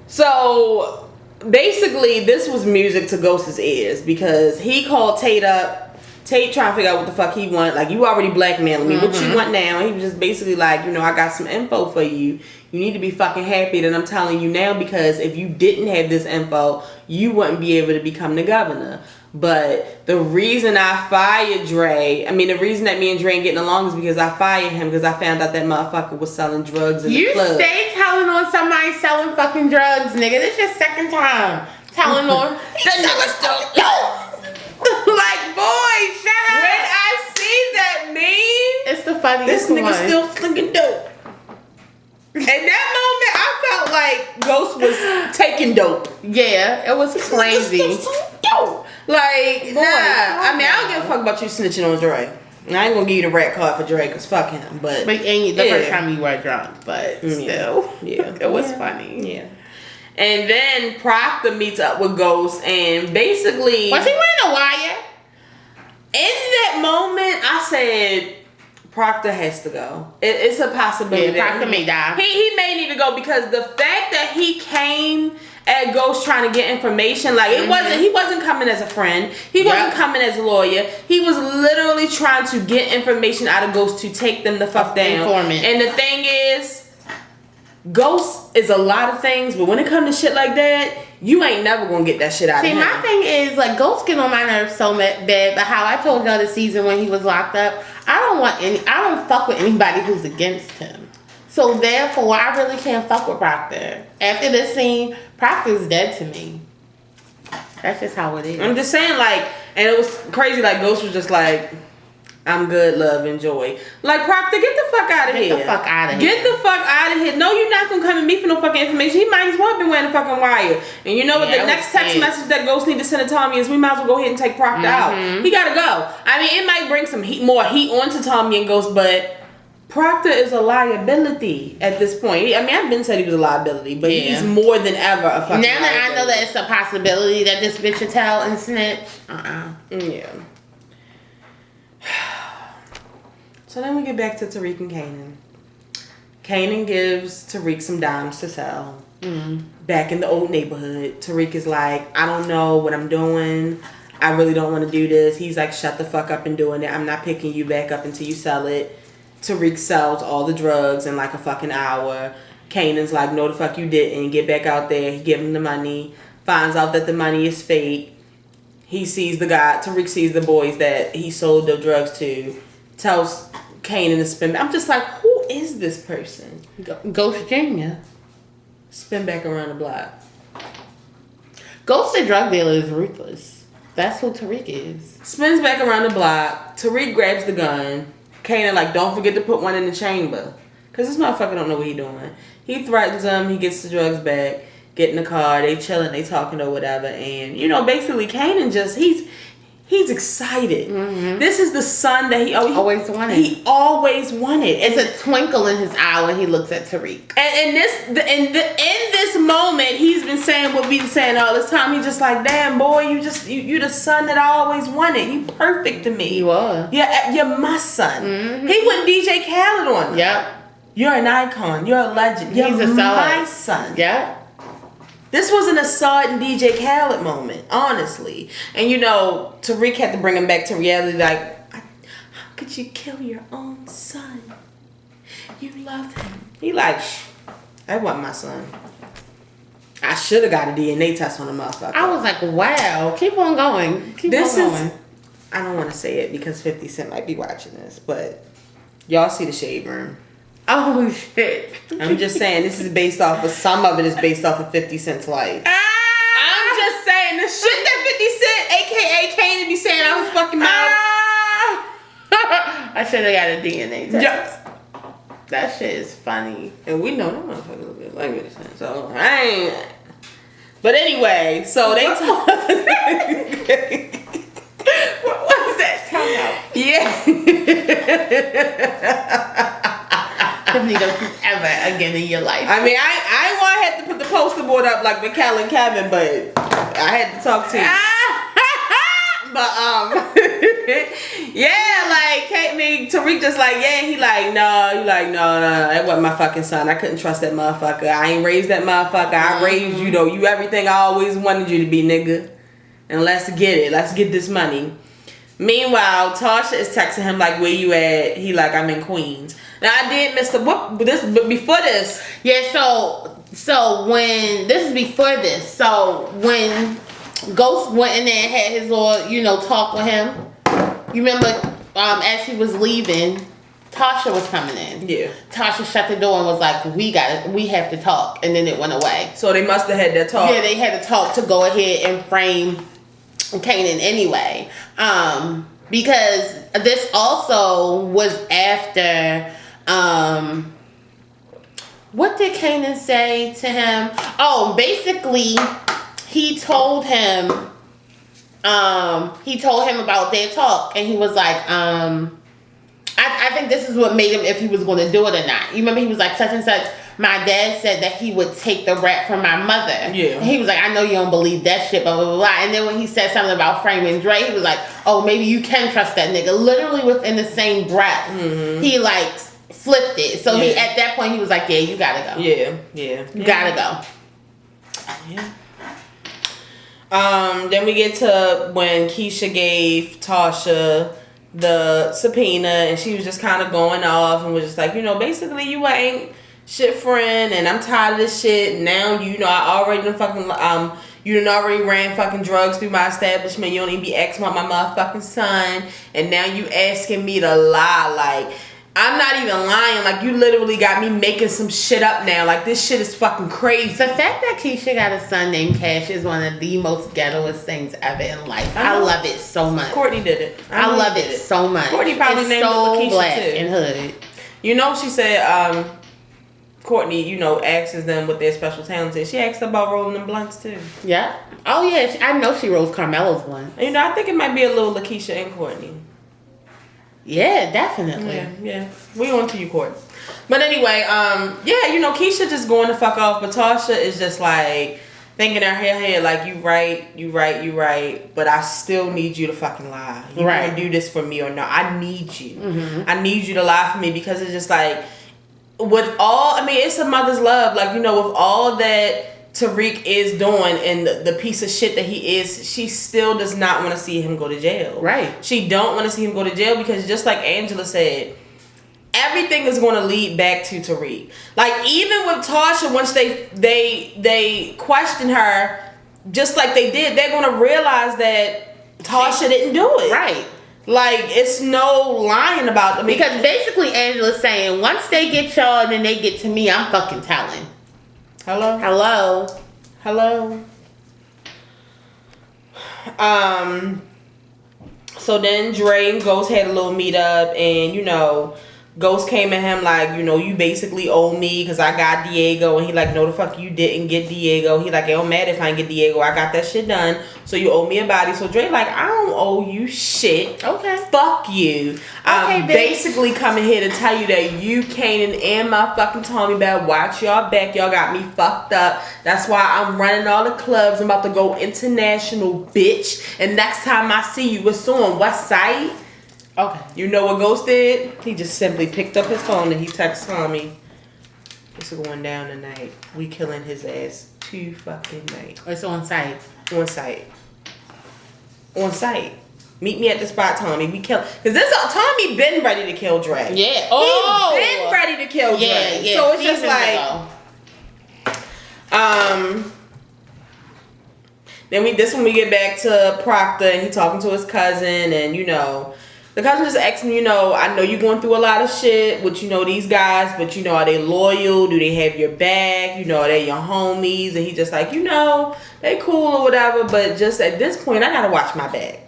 So, basically, this was music to Ghost's ears. Because he called Tate up. Tate trying to figure out what the fuck he want. Like, you already blackmailing me. What you want now? And he was just basically like, you know, I got some info for you. You need to be fucking happy that I'm telling you now, because if you didn't have this info, you wouldn't be able to become the governor. But the reason I fired Dre, the reason that me and Dre ain't getting along is because I fired him because I found out that motherfucker was selling drugs in the club. You stay telling on somebody selling fucking drugs, nigga. This your second time telling on. That nigga still... Like, boy, shut up. When I see that meme, it's the funniest this nigga still slinging dope. In that moment, I felt like Ghost was taking dope. Yeah, it was crazy. Dope. Like, boy, I don't give a fuck about you snitching on Dre. I ain't gonna give you the rat card for Dre, because fuck him. But the first time you were drunk, but still, it was funny. Yeah. And then Proctor meets up with Ghost, and basically... Was he wearing a wire? In that moment, I said, Proctor has to go. It's a possibility. Yeah, Proctor may die. He may need to go, because the fact that he came at Ghost trying to get information, like, he wasn't coming as a friend. He wasn't coming as a lawyer. He was literally trying to get information out of Ghost to take them the fuck down. Informant. And the thing is... Ghost is a lot of things, but when it comes to shit like that, you ain't never gonna get that shit out of him. See, my thing is, like, Ghost get on my nerves so bad, but how I told y'all this season when he was locked up, I don't fuck with anybody who's against him. So therefore, I really can't fuck with Proctor. After this scene, Proctor's dead to me. That's just how it is. I'm just saying, like, and it was crazy, like, Ghost was just like, I'm good, love, enjoy. Like, Proctor, get the fuck out of here. Get the fuck out of here. Get the fuck out of here. No, you're not gonna come at me for no fucking information. He might as well have been wearing a fucking wire. And you know what? The next text message that Ghost need to send to Tommy is, we might as well go ahead and take Proctor out. He gotta go. I mean, it might bring some more heat onto Tommy and Ghost, but Proctor is a liability at this point. I mean, I've been said he was a liability, but he's more than ever a fucking now that liability. I know that it's a possibility that this bitch should tell and snitch, Yeah. So then we get back to Tariq and Kanan. Kanan gives Tariq some dimes to sell. Back in the old neighborhood, Tariq is like, I don't know what I'm doing. I really don't want to do this. He's like, shut the fuck up and doing it. I'm not picking you back up until you sell it. Tariq sells all the drugs in like a fucking hour. Kanan's like, no the fuck you didn't. Get back out there. He give him the money. Finds out that the money is fake. He sees the guy. Tariq sees the boys that he sold the drugs to. Tells Kanan to spin. I'm just like, who is this person? Ghost Jr. Spin back around the block. Ghost the drug dealer is ruthless. That's who Tariq is. Spins back around the block. Tariq grabs the gun. Kanan like, don't forget to put one in the chamber. Because this motherfucker don't know what he doing. He threatens him. He gets the drugs back. Get in the car. They chilling. They talking or whatever. And, you know, basically Kanan just, he's excited. This is the son that he always wanted. He always wanted. It's a twinkle in his eye when he looks at Tariq. And in this moment, he's been saying what we've been saying all this time. He's just like, damn boy, you the son that I always wanted. You perfect to me. You are. Yeah, you're my son. He went DJ Khaled on him. Yep. You're an icon. You're a legend. You're my son. Yep. This wasn't a Saad and DJ Khaled moment, honestly. And you know, Tariq had to bring him back to reality. Like, how could you kill your own son? You love him. He like, that wasn't my son. I should have got a DNA test on the motherfucker. I was like, wow. Keep on going. Keep on going. I don't want to say it because 50 Cent might be watching this, but y'all see the Shade Room. Oh shit. I'm just saying this is based off of, some of it is based off of 50 Cent's life. I'm just saying the shit that 50 Cent, aka Kanan, be saying I was fucking mouth. I should have got a DNA test. Yep. That shit is funny. And we know that motherfucker a little bit like this, so I ain't. But anyway, so they talk. What was that? Tell me. Yeah. Tiffany don't do ever again in your life. I mean, I ain't want to have to put the poster board up like Mikkel and Kevin, but I had to talk to you. But yeah, like Tariq just like, yeah, he like, no, you like, no, that wasn't my fucking son. I couldn't trust that motherfucker. I ain't raised that motherfucker. I raised you though. You everything I always wanted you to be, nigga. And let's get it. Let's get this money. Meanwhile, Tasha is texting him like, where you at? He like, I'm in Queens. Now I did miss but before this. Yeah, so when this is before this. So when Ghost went in there and had his little, talk with him. You remember as he was leaving, Tasha was coming in. Yeah. Tasha shut the door and was like, we have to talk, and then it went away. So they must have had that talk. Yeah, they had to talk to go ahead and frame Kanan anyway. Because this also was after what did Kanan say to him? Oh, basically he told him about their talk, and he was like, I think this is what made him if he was going to do it or not. You remember he was like, such and such, my dad said that he would take the rap from my mother. Yeah. And he was like, I know you don't believe that shit, blah, blah, blah, blah. And then when he said something about framing Dre, he was like, oh, maybe you can trust that nigga. Literally within the same breath, he like flipped it. So he at that point, he was like, yeah, you gotta go. Yeah. You gotta go. Yeah. Then we get to when Keisha gave Tasha the subpoena, and she was just kind of going off and was just like, basically you ain't shit friend, and I'm tired of this shit. Now I already done fucking you done already ran fucking drugs through my establishment. You don't even be asking about my motherfucking son, and now you asking me to lie. Like, I'm not even lying. Like, you literally got me making some shit up now. Like, this shit is fucking crazy. The fact that Keisha got a son named Cash is one of the most ghettoest things ever in life. I love it so much. Courtney did it. I love it so much. Courtney probably named it Lakeisha black too. and hood. She said, Courtney, asks them what their special talents is. She asked about rolling them blunts too. Yeah. Oh yeah, I know she rolls Carmelo's blunt. I think it might be a little Lakeisha and Courtney. Yeah, definitely. Yeah. We on to you, Court. But anyway, Keisha just going to fuck off, but Tasha is just like thinking in her head like, you right, but I still need you to fucking lie. You gonna do this for me or not? I need you. Mm-hmm. I need you to lie for me, because it's just like, it's a mother's love. Like, with all that Tariq is doing and the piece of shit that he is, she still does not want to see him go to jail. Right. She don't want to see him go to jail, because just like Angela said, everything is going to lead back to Tariq. Like, even with Tasha, once they question her, just like they did, they're going to realize that Tasha didn't do it. Right. Like, it's no lying about them. Because basically Angela's saying, once they get y'all and then they get to me, I'm fucking telling. Hello. So then Dre and Ghost had a little meet up, and Ghost came at him like, you basically owe me because I got Diego, and he like, no the fuck you didn't get Diego. He like, it don't matter if I ain't get Diego, I got that shit done, so you owe me a body. So Dre like, I don't owe you shit. Okay. Fuck you. I'm basically coming here to tell you that you, Kanan, and my fucking Tommy better watch y'all back. Y'all got me fucked up. That's why I'm running all the clubs. I'm about to go international, bitch. And next time I see you, it's on West Side. Okay. You know what Ghost did? He just simply picked up his phone and he texted Tommy, it's going down tonight. We killing his ass too fucking night. It's on site. On site. Meet me at the spot, Tommy. We kill. Because Tommy been ready to kill Dre. Yeah. Oh. He been ready to kill Dre. Yeah. So it's just like. Then this when we get back to Proctor and he talking to his cousin, and the cousin just asked him, I know you're going through a lot of shit with these guys, but are they loyal? Do they have your back? Are they your homies? And he just like, they cool or whatever, but just at this point I gotta watch my back.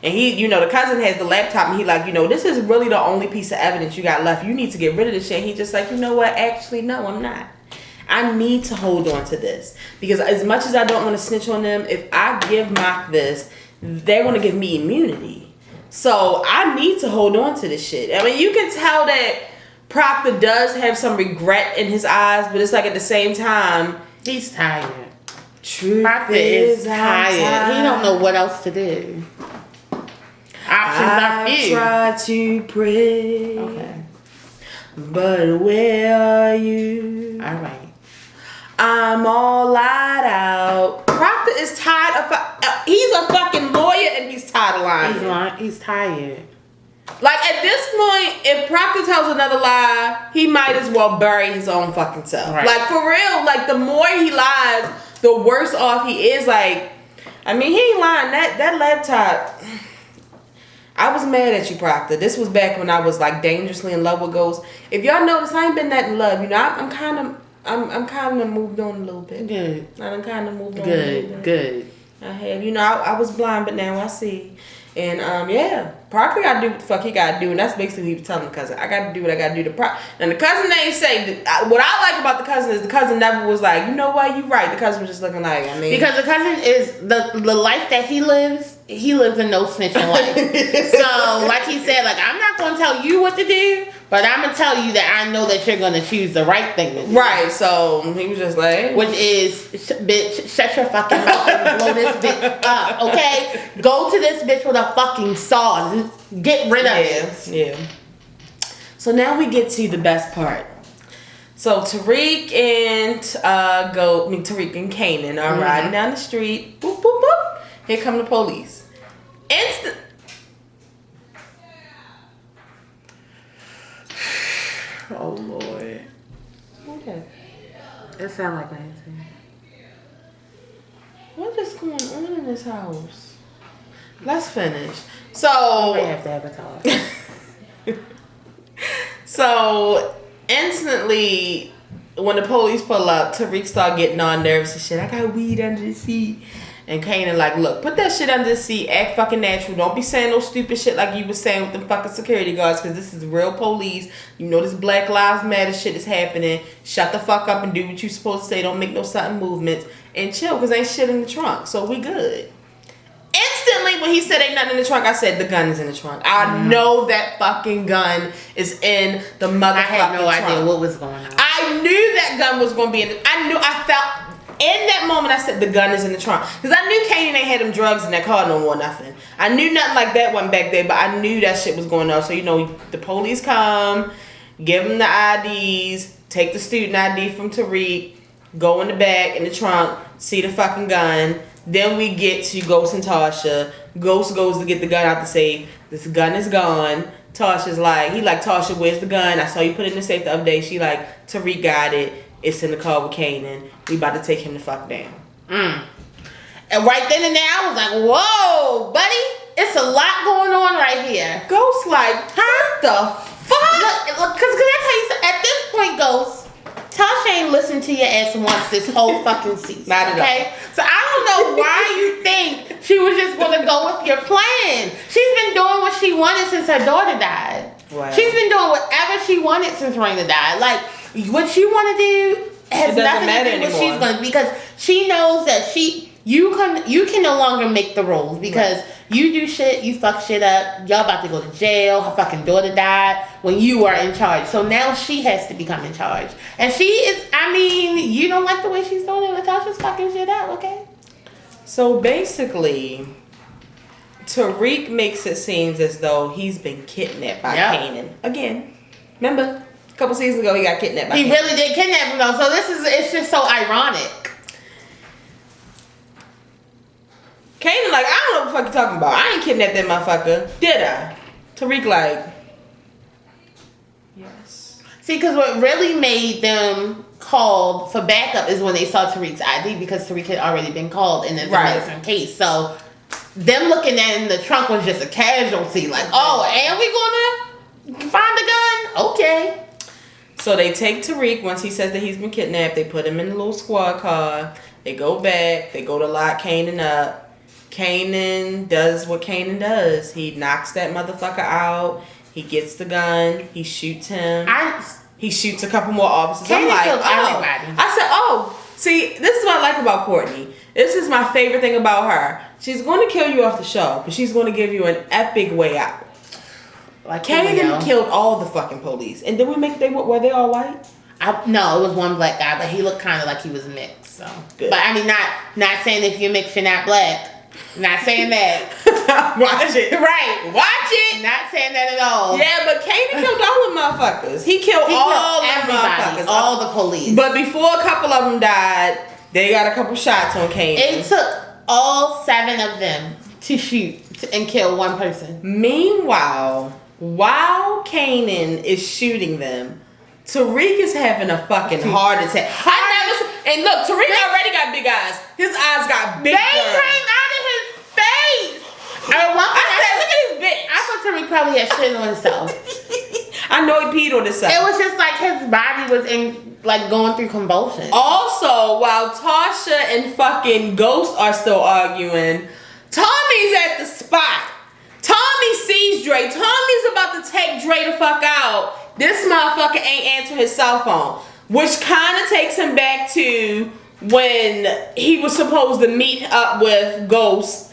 And he, the cousin has the laptop, and he like, this is really the only piece of evidence you got left. You need to get rid of this shit. And he just like, what? Actually, no, I'm not. I need to hold on to this, because as much as I don't want to snitch on them, if I give Mock this, they're going to give me immunity. So I need to hold on to this shit. I mean, you can tell that Proctor does have some regret in his eyes, but it's like at the same time, he's tired. Proctor is tired. He don't know what else to do. Options are few. I try to pray. Okay. But where are you? All right. I'm all lied out. Proctor is tired of. He's a fucking lawyer and he's tired of lying. He's tired. Like, at this point, if Proctor tells another lie, he might as well bury his own fucking self. Right. Like, for real. Like, the more he lies, the worse off he is. Like, I mean, he ain't lying. That laptop. I was mad at you, Proctor. This was back when I was like dangerously in love with Ghost. If y'all notice, I ain't been that in love. I'm kind of moved on a little bit. Good. I'm kind of moved on. Good. I have. I was blind, but now I see. And Proctor got to do what the fuck he got to do, and that's basically what he was telling the cousin. I got to do what I got to do to Proctor. And the cousin ain't say what I like about the cousin is the cousin never was like, you know what, you right. The cousin was just looking like, because the cousin is the life that he lives. He lives a no snitching life. So, like he said, like, I'm not going to tell you what to do, but I'm going to tell you that I know that you're going to choose the right thing to do. Right. So, he was just like, which is, bitch, shut your fucking mouth and blow this bitch up, okay? Go to this bitch with a fucking saw. Get rid of it. Yeah. So, now we get to the best part. So, Tariq and Tariq and Kanan are riding down the street. Boop, boop, boop. Here come the police. Oh Lord. What sound like Nancy. What is going on in this house? Let's finish. So We have to have a talk. So instantly, when the police pull up, Tariq start getting on nervous and shit. I got weed under the seat. And Kanan like, look, put that shit under the seat. Act fucking natural. Don't be saying no stupid shit like you was saying with them fucking security guards. Because this is real police. You know this Black Lives Matter shit is happening. Shut the fuck up and do what you supposed to say. Don't make no sudden movements. And chill, because ain't shit in the trunk. So we good. Instantly, when he said ain't nothing in the trunk, I said the gun is in the trunk. I know that fucking gun is in the motherfucking I had no trunk. idea what was going on. I knew that gun was going to be in it. I felt, in that moment, I said the gun is in the trunk. Because I knew Kanan ain't had them drugs in that car no more, nothing. I knew nothing like that wasn't back there, but I knew that shit was going on. So, you know, the police come, give them the IDs, take the student ID from Tariq, go in the back, in the trunk, see the fucking gun. Then we get to Ghost and Tasha. Ghost goes to get the gun out the safe. This gun is gone. Tasha's like, Tasha, where's the gun? I saw you put it in the safe the other day. She like, Tariq got it. It's in the car with Kanan. We about to take him the fuck down. And right then and there, I was like, whoa, buddy. It's a lot going on right here. Ghost like, what the fuck? Look, because I tell you, at this point, Ghost, Tasha ain't listened to your ass once this whole fucking season. Not at all. So I don't know why you think she was just going to go with your plan. She's been doing what she wanted since her daughter died. Wow. She's been doing whatever she wanted since Raina died. Like, what you want to do has nothing to do with what she's going to, because she knows that you can no longer make the rules, because you do shit, you fuck shit up, y'all about to go to jail, her fucking daughter died when you are in charge. So now she has to become in charge. And she is, I mean, you don't like the way she's doing it. Latasha's fucking shit up, okay? So basically, Tariq makes it seem as though he's been kidnapped by Kanan. Again, remember, a couple seasons ago he got kidnapped by Kanan. He really did kidnap him though, so it's just so ironic. Kanan like, I don't know what the fuck you talking about. I ain't kidnapped that motherfucker. Did I? Tariq like, yes. See, because what really made them called for backup is when they saw Tariq's ID, because Tariq had already been called in this medicine case. So them looking at it in the trunk was just a casualty. Like, oh, and we gonna find the gun? Okay. So they take Tariq once he says that he's been kidnapped. They put him in the little squad car. They go back. They go to lock Kanan up. Kanan does what Kanan does. He knocks that motherfucker out. He gets the gun. He shoots him. He shoots a couple more officers. Kanan I'm like, killed oh. everybody. I said, oh. See, this is what I like about Courtney. This is my favorite thing about her. She's going to kill you off the show, but she's going to give you an epic way out. Like Kanan killed all the fucking police. And did we make were they all white? No, it was one black guy, but he looked kind of like he was mixed. So, good. But I mean, not saying if you're mixed, you're not black. Not saying that. Watch it. Right. Watch it. Not saying that at all. Yeah, but Kanan killed all the motherfuckers. He killed all the motherfuckers. All the police. But before a couple of them died, they got a couple shots on Kanan. It took all 7 of them to shoot and kill one person. Meanwhile, while Kanan is shooting them, Tariq is having a fucking heart attack. And look, Tariq already got big eyes. His eyes got big. They came out of his face. I said, look at his bitch. I thought Tariq probably had shit on himself. I know he peed on himself. It was just like his body was going through convulsions. Also, while Tasha and fucking Ghost are still arguing, Tommy's at the spot. Tommy sees Dre. Tommy's about to take Dre the fuck out. This motherfucker ain't answering his cell phone. Which kind of takes him back to when he was supposed to meet up with Ghost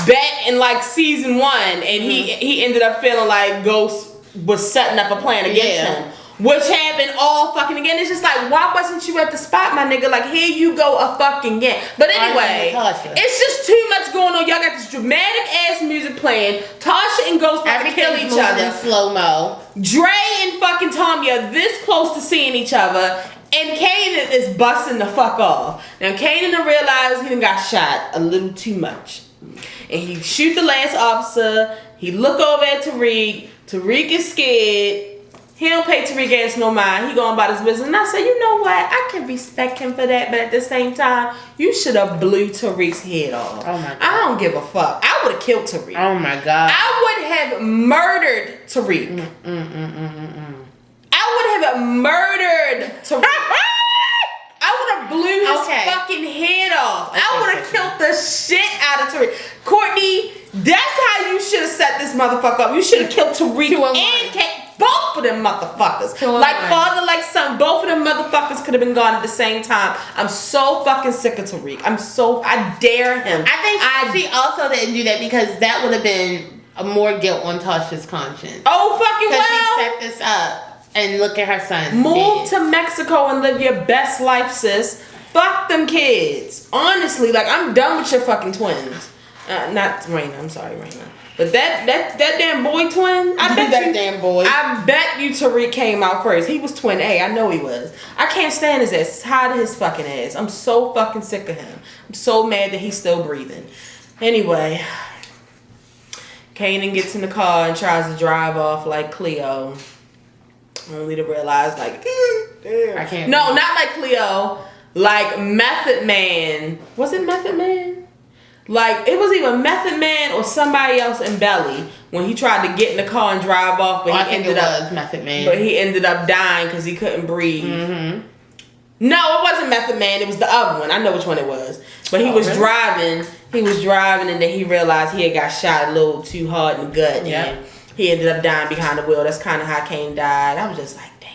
back in like season 1. And he ended up feeling like Ghost was setting up a plan against him. Which happened all fucking again. It's just like, why wasn't you at the spot, my nigga? Like, here you go a fucking again. But anyway, it's just too much going on. Y'all got this dramatic ass music playing. Tasha and Ghost about to kill each other. Slow mo. Dre and fucking Tommy are this close to seeing each other. And Kanan is busting the fuck off. Now, Kanan realized he done got shot a little too much. And he shoot the last officer. He look over at Tariq. Tariq is scared. He don't pay Tariq ass no mind. He going about his business. And I said, you know what? I can respect him for that. But at the same time, you should have blew Tariq's head off. Oh my God. I don't give a fuck. I would have killed Tariq. Oh my God. I would have murdered Tariq. I would have murdered Tariq. I would have blew his fucking head off. I would have killed the shit out of Tariq. Courtney, that's how you should have set this motherfucker up. You should have killed Tariq and Kate. Both of them motherfuckers. Like father, like son. Both of them motherfuckers could have been gone at the same time. I'm so fucking sick of Tariq. I dare him. I think she also didn't do that because that would have been more guilt on Tasha's conscience. Oh, fucking well. Because she set this up. And look at her son. Move to Mexico and live your best life, sis. Fuck them kids. Honestly, like, I'm done with your fucking twins. Not Raina. I'm sorry, Raina. But that damn boy twin. I bet that damn boy. I bet you Tariq came out first. He was twin A. I know he was. I can't stand his ass. Tired of his fucking ass. I'm so fucking sick of him. I'm so mad that he's still breathing. Anyway, Kanan gets in the car and tries to drive off like Cleo. Only to realize, like, damn. I can't. No, not like Cleo. Like Method Man. Was it Method Man? Like, it was either Method Man or somebody else in Belly when he tried to get in the car and drive off, but he ended up Method Man. But he ended up dying because he couldn't breathe. Mm-hmm. No, it wasn't Method Man. It was the other one. I know which one it was. But he was driving. He was driving, and then he realized he had got shot a little too hard in the gut. Yeah. He ended up dying behind the wheel. That's kind of how Kane died. I was just like, damn.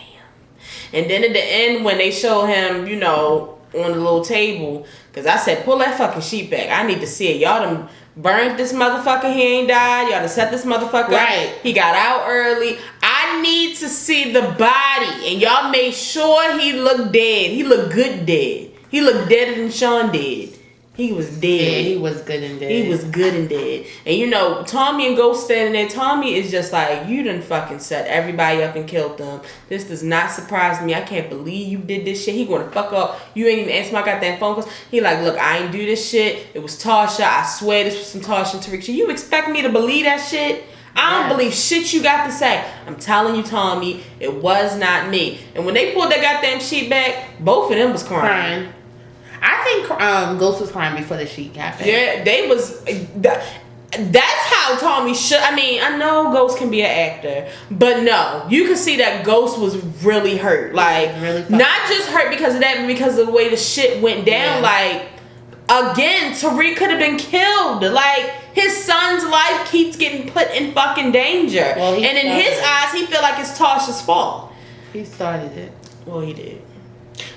And then at the end, when they show him, you know, on the little table, because I said, pull that fucking sheet back. I need to see it. Y'all done burned this motherfucker. He ain't died. Y'all done set this motherfucker up. He got out early. I need to see the body. And y'all made sure he looked dead. He looked good dead. He looked deader than Sean did. He was dead. Yeah, he was good and dead. He was good and dead. And you know, Tommy and Ghost standing there. Tommy is just like, you done fucking set everybody up and killed them. This does not surprise me. I can't believe you did this shit. He gonna fuck up. You ain't even answer my goddamn phone calls. He like, look, I ain't do this shit. It was Tasha. I swear this was some Tasha and Tariq shit. You expect me to believe that shit? I don't believe shit you got to say. I'm telling you, Tommy, it was not me. And when they pulled that goddamn sheet back, both of them was crying. I think Ghost was crying before the sheet happened. Yeah, they was. That's how Tommy should. I mean, I know Ghost can be an actor, but no, you can see that Ghost was really hurt. Like, really not just hurt because of that, but because of the way the shit went down. Yeah. Like, again, Tariq could have been killed. Like, his son's life keeps getting put in fucking danger, and in his eyes, he feel like it's Tasha's fault. He started it. Well, he did.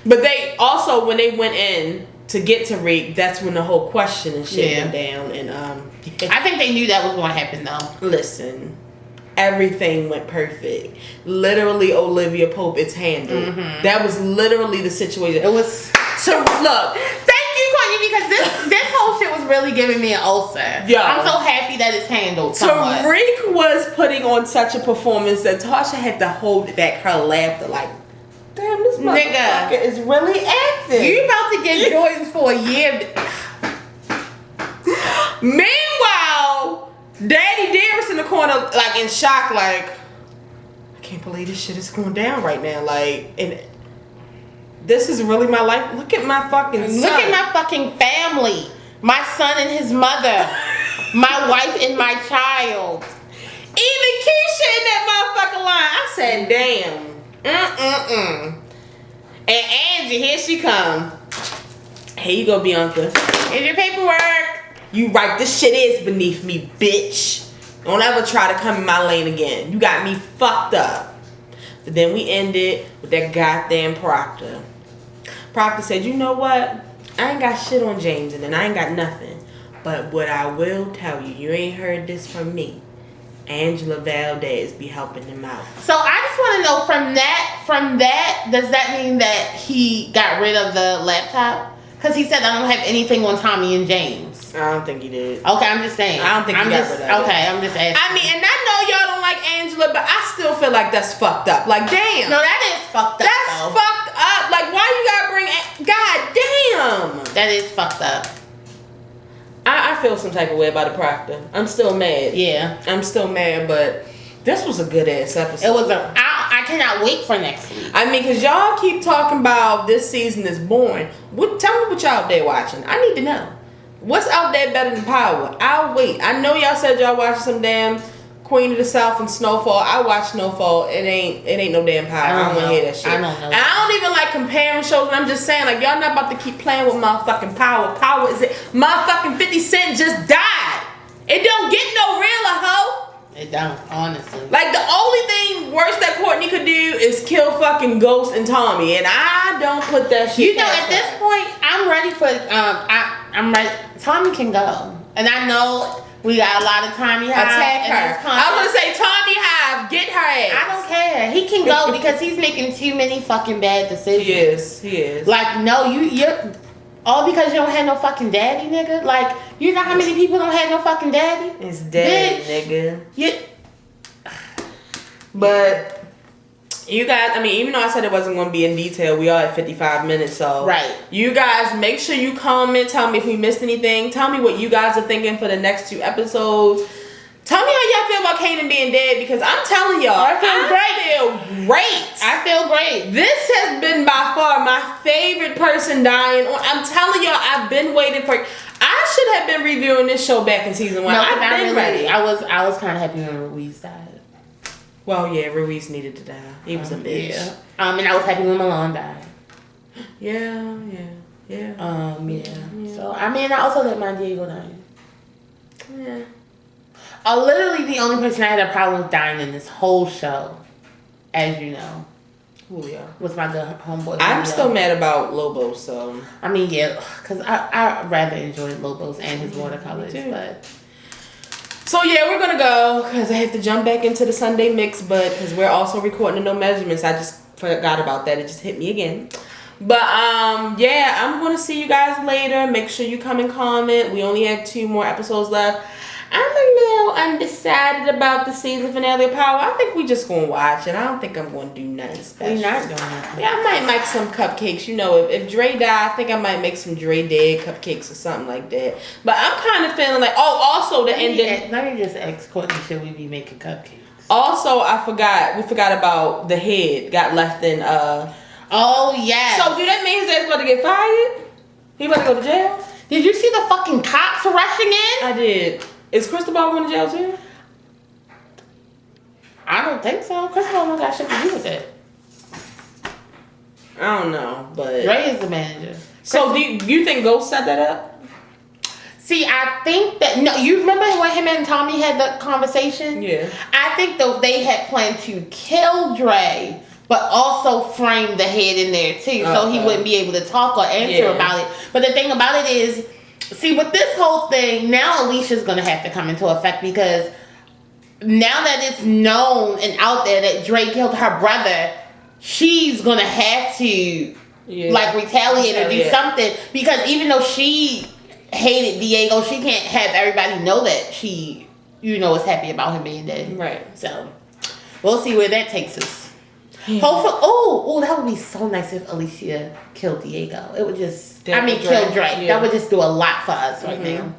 But they also, when they went in to get Tariq, that's when the whole question and shit went down. And I think they knew that was going to happen, though. Listen, everything went perfect. Literally, Olivia Pope, it's handled. Mm-hmm. That was literally the situation. It was. So look, thank you, Courtney, because this whole shit was really giving me an ulcer. Yeah, I'm so happy that it's handled. Somewhat. Tariq was putting on such a performance that Tasha had to hold back her laughter, like. Damn, this motherfucker is really active. You about to get Jordans for a year. Meanwhile, Daddy Dearest in the corner, like in shock, like, I can't believe this shit is going down right now. Like, and this is really my life. Look at my fucking son. Look at my fucking family. My son and his mother. My wife and my child. Even Keisha in that motherfucking line. I said, damn. And Angie, here she come. Here you go, Bianca. Here's your paperwork. You right, this shit is beneath me, bitch. Don't ever try to come in my lane again. You got me fucked up. But then we ended with that goddamn Proctor. Proctor said, you know what? I ain't got shit on James and then I ain't got nothing. But what I will tell you, you ain't heard this from me. Angela Valdez be helping him out. So I just want to know from that, does that mean that he got rid of the laptop? Because he said I don't have anything on Tommy and James. I don't think he did. Okay, I'm just saying. I don't think he got rid of it. Okay, I'm just asking. I mean, and I know y'all don't like Angela, but I still feel like that's fucked up. Like, damn. No, that is fucked up. That's fucked up. Like, why you gotta bring? God damn. That is fucked up. I feel some type of way about the Proctor. I'm still mad. Yeah. I'm still mad, but this was a good ass episode. It was I I cannot wait for next week. I mean, because y'all keep talking about this season is boring. Tell me what y'all out there watching. I need to know. What's out there better than Power? I'll wait. I know y'all said y'all watching some damn Queen of the South and Snowfall. I watch Snowfall. It ain't no damn Power. I don't want to hear that shit. I don't know. And I don't even like comparing shows. And I'm just saying, like, y'all not about to keep playing with motherfucking Power. Power is it? Motherfucking 50 Cent just died. It don't get no realer, hoe. It don't, honestly. Like, the only thing worse that Courtney could do is kill fucking Ghost and Tommy, and I don't put that shit. You know, at this point, I'm ready for. I'm ready. Tommy can go, and I know we got a lot of Tommy Hive. Attack her. I was gonna say Tommy Hive, get her ass. I don't care. He can go because he's making too many fucking bad decisions. He is. Like, no, you're. All because you don't have no fucking daddy, nigga. Like, you know how many people don't have no fucking daddy? It's daddy, nigga. But you guys, I mean, even though I said it wasn't going to be in detail, we are at 55 minutes, so right. You guys, make sure you comment. Tell me if we missed anything. Tell me what you guys are thinking for the next 2 episodes. Tell me how y'all feel about Kanan being dead, because I'm telling y'all, I feel great. I feel great. This has been by far my favorite person dying. I'm telling y'all, I've been waiting for. I should have been reviewing this show back in season 1. No, I've been ready. I was kind of happy when Ruiz died. Well, yeah, Ruiz needed to die. He was a bitch. Yeah. And I was happy when Milan died. Yeah. So I mean, I also let my Diego die. Yeah. Literally the only person I had a problem with dying in this whole show, as you know, Julio was my good homeboy. I'm still mad about Lobo, so I mean, yeah, because I rather enjoyed Lobo's and his watercolors, but. So yeah, we're gonna go because I have to jump back into the Sunday mix, but because we're also recording the No Measurements, I just forgot about that. It just hit me again. But yeah, I'm gonna see you guys later. Make sure you come and comment. We only have 2 more episodes left. I'm a little undecided about the season finale of Power. I think we just gonna watch it. I don't think I'm gonna do nothing special. We're not doing nothing. Yeah, I might make some cupcakes. You know, if Dre die, I think I might make some Dre dead cupcakes or something like that. But I'm kind of feeling like, also the ending. Let me just ask Courtney, should we be making cupcakes? Also, we forgot about the head got left in. Oh yeah. So do that mean his ass about to get fired? He about to go to jail? Did you see the fucking cops rushing in? I did. Is Cristobal going to jail too? I don't think so. Cristobal don't got shit to do with it. I don't know, but Dre is the manager. So do you think Ghost set that up? See, I think that you remember when him and Tommy had the conversation? Yeah. I think though they had planned to kill Dre, but also frame the head in there too, so he wouldn't be able to talk or answer about it. But the thing about it is, see, with this whole thing, now Alicia's going to have to come into effect because now that it's known and out there that Dre killed her brother, she's going to have to retaliate or do something, because even though she hated Diego, she can't have everybody know that she, is happy about him being dead. Right. So, we'll see where that takes us. Yeah. Hopefully, that would be so nice if Alicia killed Diego. It would just, kill Drake. Yeah. That would just do a lot for us right now.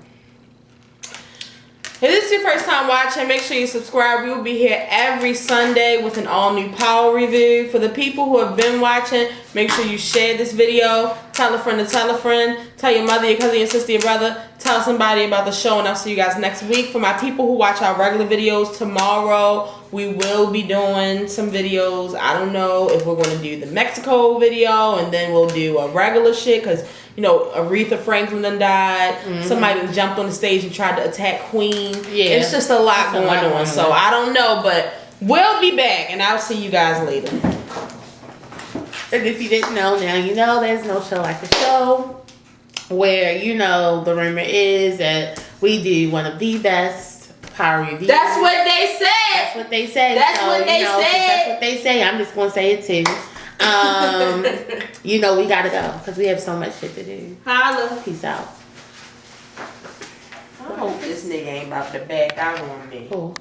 If this is your first time watching, make sure you subscribe. We will be here every Sunday with an all-new Power review. For the people who have been watching, make sure you share this video. Tell a friend to tell a friend. Tell your mother, your cousin, your sister, your brother. Tell somebody about the show, and I'll see you guys next week. For my people who watch our regular videos, tomorrow we will be doing some videos. I don't know if we're going to do the Mexico video, and then we'll do a regular shit, because Aretha Franklin done died. Mm-hmm. Somebody jumped on the stage and tried to attack Queen. Yeah, it's just a lot going on. So I don't know, but we'll be back, and I'll see you guys later. And if you didn't know, now you know there's no show like the show, where the rumor is that we do one of the best Power reviews. That's what they said. That's what they said. That's what they said. That's what they say. I'm just gonna say it too. We gotta go because we have so much shit to do. Holla. Peace out. I hope this nigga ain't about to back out on me. Who?